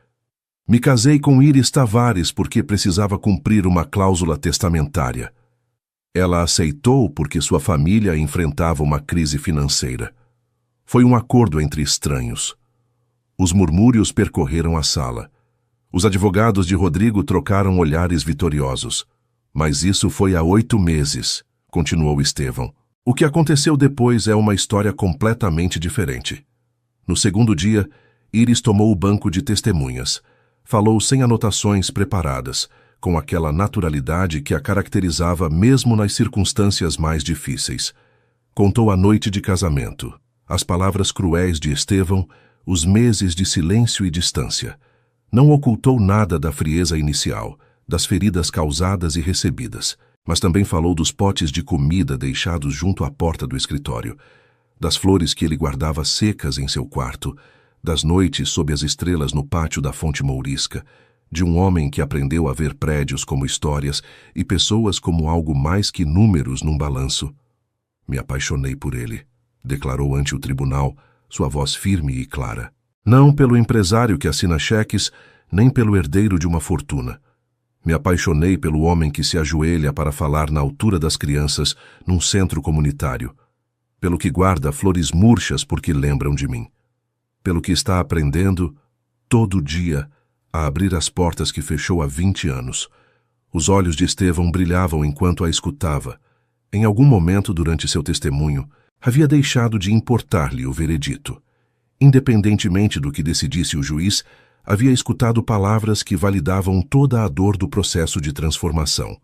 "Me casei com Iris Tavares porque precisava cumprir uma cláusula testamentária. Ela aceitou porque sua família enfrentava uma crise financeira. Foi um acordo entre estranhos." Os murmúrios percorreram a sala. Os advogados de Rodrigo trocaram olhares vitoriosos. "Mas isso foi há 8 meses", continuou Estevão. "O que aconteceu depois é uma história completamente diferente." No segundo dia, Iris tomou o banco de testemunhas. Falou sem anotações preparadas, com aquela naturalidade que a caracterizava mesmo nas circunstâncias mais difíceis. Contou a noite de casamento, as palavras cruéis de Estevão, os meses de silêncio e distância. Não ocultou nada da frieza inicial, das feridas causadas e recebidas, mas também falou dos potes de comida deixados junto à porta do escritório, das flores que ele guardava secas em seu quarto, das noites sob as estrelas no pátio da Fonte Mourisca, de um homem que aprendeu a ver prédios como histórias e pessoas como algo mais que números num balanço. "Me apaixonei por ele", declarou ante o tribunal, sua voz firme e clara. "Não pelo empresário que assina cheques, nem pelo herdeiro de uma fortuna. Me apaixonei pelo homem que se ajoelha para falar na altura das crianças num centro comunitário, pelo que guarda flores murchas porque lembram de mim, pelo que está aprendendo, todo dia, a abrir as portas que fechou há 20 anos. Os olhos de Estevão brilhavam enquanto a escutava. Em algum momento durante seu testemunho, havia deixado de importar-lhe o veredito. Independentemente do que decidisse o juiz, havia escutado palavras que validavam toda a dor do processo de transformação.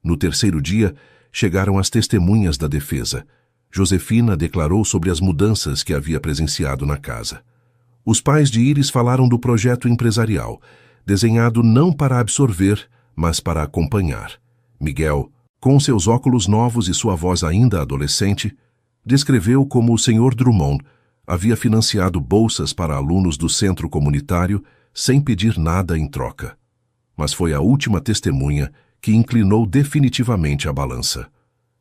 No terceiro dia, chegaram as testemunhas da defesa. Josefina declarou sobre as mudanças que havia presenciado na casa. Os pais de Iris falaram do projeto empresarial, desenhado não para absorver, mas para acompanhar. Miguel, com seus óculos novos e sua voz ainda adolescente, descreveu como o Sr. Drummond havia financiado bolsas para alunos do centro comunitário sem pedir nada em troca. Mas foi a última testemunha que inclinou definitivamente a balança.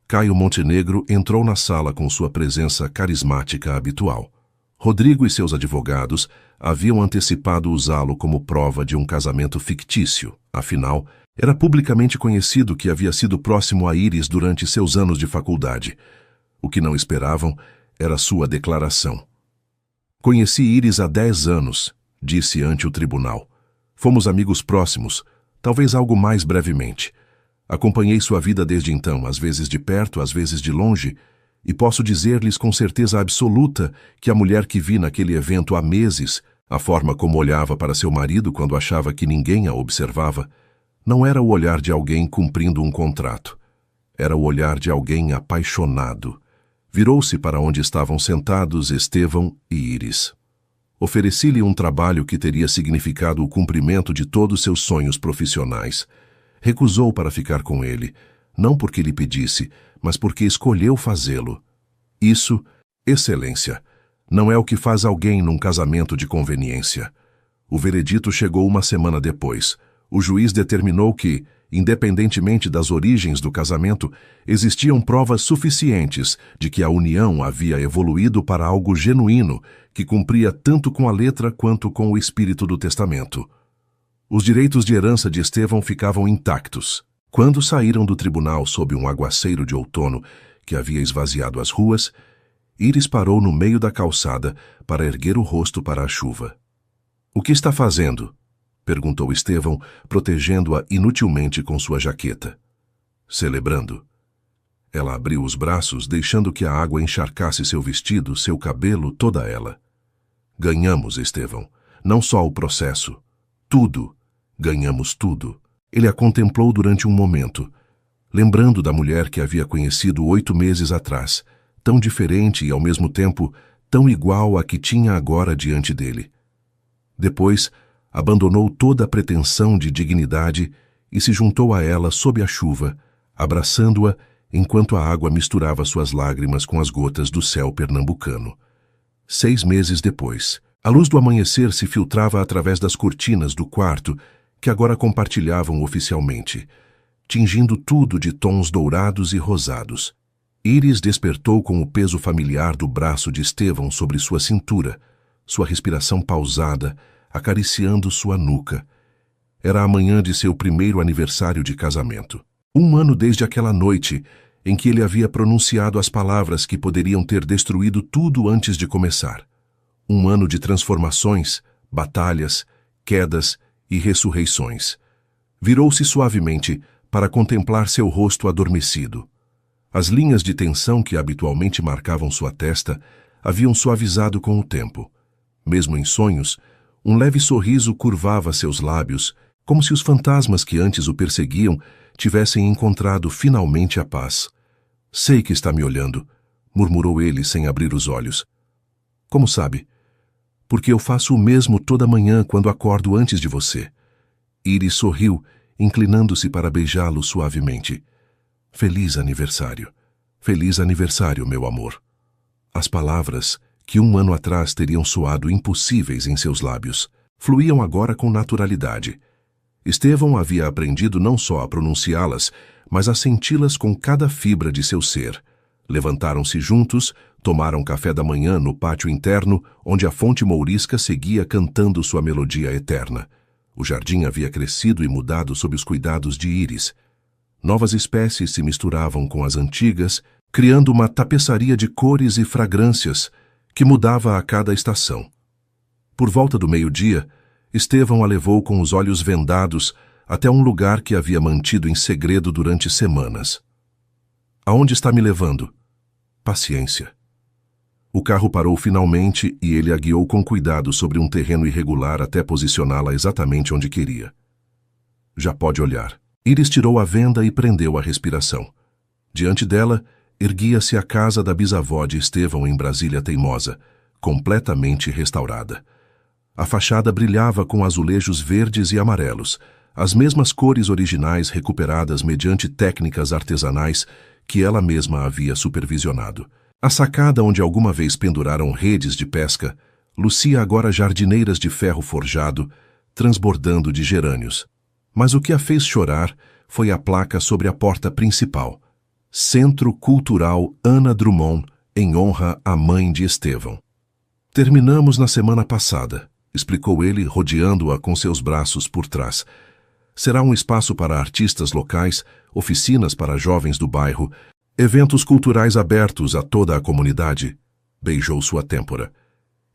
Caio Montenegro entrou na sala com sua presença carismática habitual. Rodrigo e seus advogados haviam antecipado usá-lo como prova de um casamento fictício. Afinal, era publicamente conhecido que havia sido próximo a Iris durante seus anos de faculdade. O que não esperavam era sua declaração. "Conheci Iris há 10 anos", disse ante o tribunal. "Fomos amigos próximos, talvez algo mais brevemente. Acompanhei sua vida desde então, às vezes de perto, às vezes de longe, e posso dizer-lhes com certeza absoluta que a mulher que vi naquele evento há meses, a forma como olhava para seu marido quando achava que ninguém a observava, não era o olhar de alguém cumprindo um contrato. Era o olhar de alguém apaixonado. Virou-se para onde estavam sentados Estevão e Iris. Ofereci-lhe um trabalho que teria significado o cumprimento de todos seus sonhos profissionais. Recusou para ficar com ele, não porque lhe pedisse, mas porque escolheu fazê-lo. Isso, excelência, não é o que faz alguém num casamento de conveniência. O veredito chegou uma semana depois. O juiz determinou que, independentemente das origens do casamento, existiam provas suficientes de que a união havia evoluído para algo genuíno que cumpria tanto com a letra quanto com o espírito do testamento. Os direitos de herança de Estevão ficavam intactos. Quando saíram do tribunal sob um aguaceiro de outono que havia esvaziado as ruas, Iris parou no meio da calçada para erguer o rosto para a chuva. "O que está fazendo?" perguntou Estevão, protegendo-a inutilmente com sua jaqueta. "Celebrando." Ela abriu os braços, deixando que a água encharcasse seu vestido, seu cabelo, toda ela. "Ganhamos, Estevão. Não só o processo. Tudo. Ganhamos tudo." Ele a contemplou durante um momento, lembrando da mulher que havia conhecido 8 meses atrás, tão diferente e, ao mesmo tempo, tão igual à que tinha agora diante dele. Depois, abandonou toda a pretensão de dignidade e se juntou a ela sob a chuva, abraçando-a enquanto a água misturava suas lágrimas com as gotas do céu pernambucano. 6 meses depois, a luz do amanhecer se filtrava através das cortinas do quarto que agora compartilhavam oficialmente, tingindo tudo de tons dourados e rosados. Íris despertou com o peso familiar do braço de Estevão sobre sua cintura, sua respiração pausada, acariciando sua nuca. Era a manhã de seu primeiro aniversário de casamento. 1 ano desde aquela noite em que ele havia pronunciado as palavras que poderiam ter destruído tudo antes de começar. 1 ano de transformações, batalhas, quedas e ressurreições. Virou-se suavemente para contemplar seu rosto adormecido. As linhas de tensão que habitualmente marcavam sua testa haviam suavizado com o tempo. Mesmo em sonhos, um leve sorriso curvava seus lábios, como se os fantasmas que antes o perseguiam tivessem encontrado finalmente a paz. "Sei que está me olhando", murmurou ele sem abrir os olhos. "Como sabe?" "Porque eu faço o mesmo toda manhã quando acordo antes de você." Íris sorriu, inclinando-se para beijá-lo suavemente. "Feliz aniversário. Feliz aniversário, meu amor." As palavras, que 1 ano atrás teriam soado impossíveis em seus lábios, fluíam agora com naturalidade. Estevão havia aprendido não só a pronunciá-las, mas a senti-las com cada fibra de seu ser. Levantaram-se juntos, tomaram café da manhã no pátio interno, onde a fonte mourisca seguia cantando sua melodia eterna. O jardim havia crescido e mudado sob os cuidados de Íris. Novas espécies se misturavam com as antigas, criando uma tapeçaria de cores e fragrâncias que mudava a cada estação. Por volta do meio-dia, Estevão a levou com os olhos vendados até um lugar que havia mantido em segredo durante semanas. "Aonde está me levando?" "Paciência." O carro parou finalmente e ele a guiou com cuidado sobre um terreno irregular até posicioná-la exatamente onde queria. "Já pode olhar." Íris tirou a venda e prendeu a respiração. Diante dela, erguia-se a casa da bisavó de Estevão em Brasília Teimosa, completamente restaurada. A fachada brilhava com azulejos verdes e amarelos, as mesmas cores originais recuperadas mediante técnicas artesanais que ela mesma havia supervisionado. A sacada onde alguma vez penduraram redes de pesca lucia agora jardineiras de ferro forjado, transbordando de gerânios. Mas o que a fez chorar foi a placa sobre a porta principal: Centro Cultural Ana Drummond, em honra à mãe de Estevão. "Terminamos na semana passada", explicou ele, rodeando-a com seus braços por trás. "Será um espaço para artistas locais, oficinas para jovens do bairro, eventos culturais abertos a toda a comunidade." Beijou sua têmpora.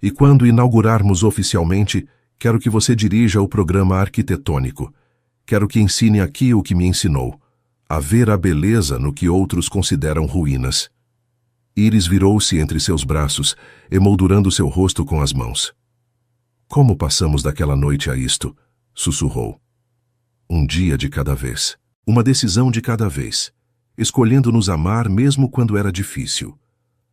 "E quando inaugurarmos oficialmente, quero que você dirija o programa arquitetônico. Quero que ensine aqui o que me ensinou: a ver a beleza no que outros consideram ruínas." Íris virou-se entre seus braços, emoldurando seu rosto com as mãos. "Como passamos daquela noite a isto?" sussurrou. "Um dia de cada vez. Uma decisão de cada vez. Escolhendo nos amar mesmo quando era difícil."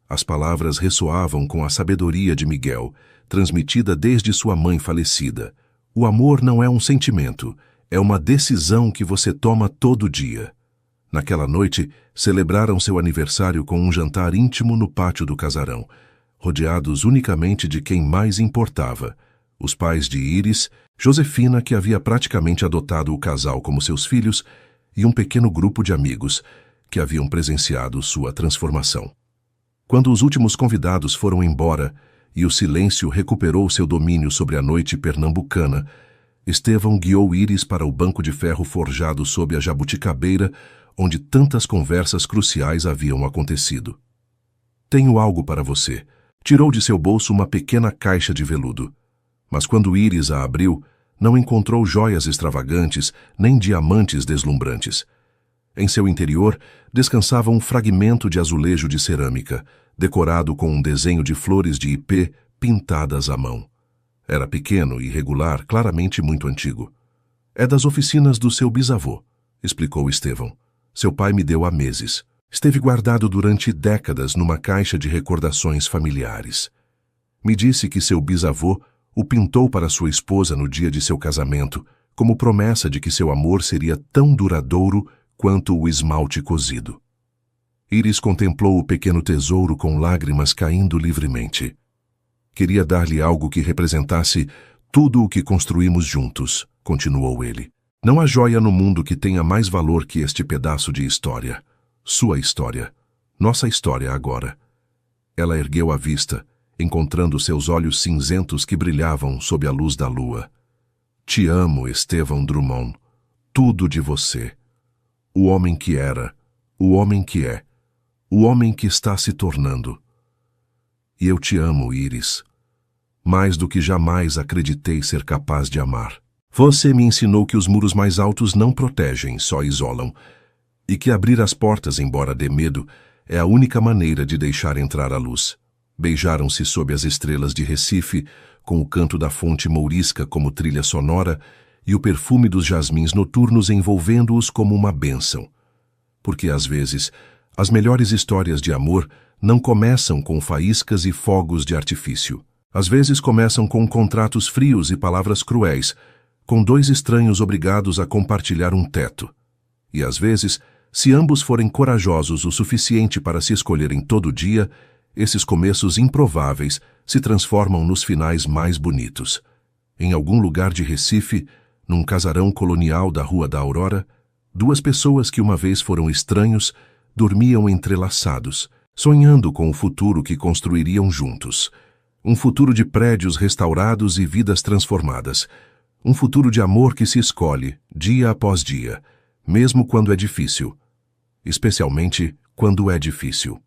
As palavras ressoavam com a sabedoria de Miguel, transmitida desde sua mãe falecida. O amor não é um sentimento, é uma decisão que você toma todo dia. Naquela noite, celebraram seu aniversário com um jantar íntimo no pátio do casarão, rodeados unicamente de quem mais importava: os pais de Íris, Josefina, que havia praticamente adotado o casal como seus filhos, e um pequeno grupo de amigos que haviam presenciado sua transformação. Quando os últimos convidados foram embora e o silêncio recuperou seu domínio sobre a noite pernambucana, Estevão guiou Íris para o banco de ferro forjado sob a jabuticabeira, onde tantas conversas cruciais haviam acontecido. "Tenho algo para você." Tirou de seu bolso uma pequena caixa de veludo. Mas quando Íris a abriu, não encontrou joias extravagantes nem diamantes deslumbrantes. Em seu interior descansava um fragmento de azulejo de cerâmica, decorado com um desenho de flores de ipê pintadas à mão. Era pequeno e irregular, claramente muito antigo. "É das oficinas do seu bisavô", explicou Estevão. "Seu pai me deu há meses. Esteve guardado durante décadas numa caixa de recordações familiares. Me disse que seu bisavô O pintou para sua esposa no dia de seu casamento, como promessa de que seu amor seria tão duradouro quanto o esmalte cozido. Iris contemplou o pequeno tesouro com lágrimas caindo livremente. Queria dar-lhe algo que representasse tudo o que construímos juntos, continuou ele. Não há joia no mundo que tenha mais valor que este pedaço de história. Sua história. Nossa história agora. Ela ergueu a vista, encontrando seus olhos cinzentos que brilhavam sob a luz da lua. Te amo, Estevão Drummond. Tudo de você. O homem que era, o homem que é, o homem que está se tornando. E eu te amo, Iris. Mais do que jamais acreditei ser capaz de amar. Você me ensinou que os muros mais altos não protegem, só isolam, e que abrir as portas, embora dê medo, é a única maneira de deixar entrar a luz. Beijaram-se sob as estrelas de Recife, com o canto da fonte mourisca como trilha sonora e o perfume dos jasmins noturnos envolvendo-os como uma bênção. Porque, às vezes, as melhores histórias de amor não começam com faíscas e fogos de artifício. Às vezes começam com contratos frios e palavras cruéis, com dois estranhos obrigados a compartilhar um teto. E, às vezes, se ambos forem corajosos o suficiente para se escolherem todo dia, esses começos improváveis se transformam nos finais mais bonitos. Em algum lugar de Recife, num casarão colonial da Rua da Aurora, duas pessoas que uma vez foram estranhos dormiam entrelaçados, sonhando com o futuro que construiriam juntos. Um futuro de prédios restaurados e vidas transformadas. Um futuro de amor que se escolhe, dia após dia, mesmo quando é difícil. Especialmente quando é difícil.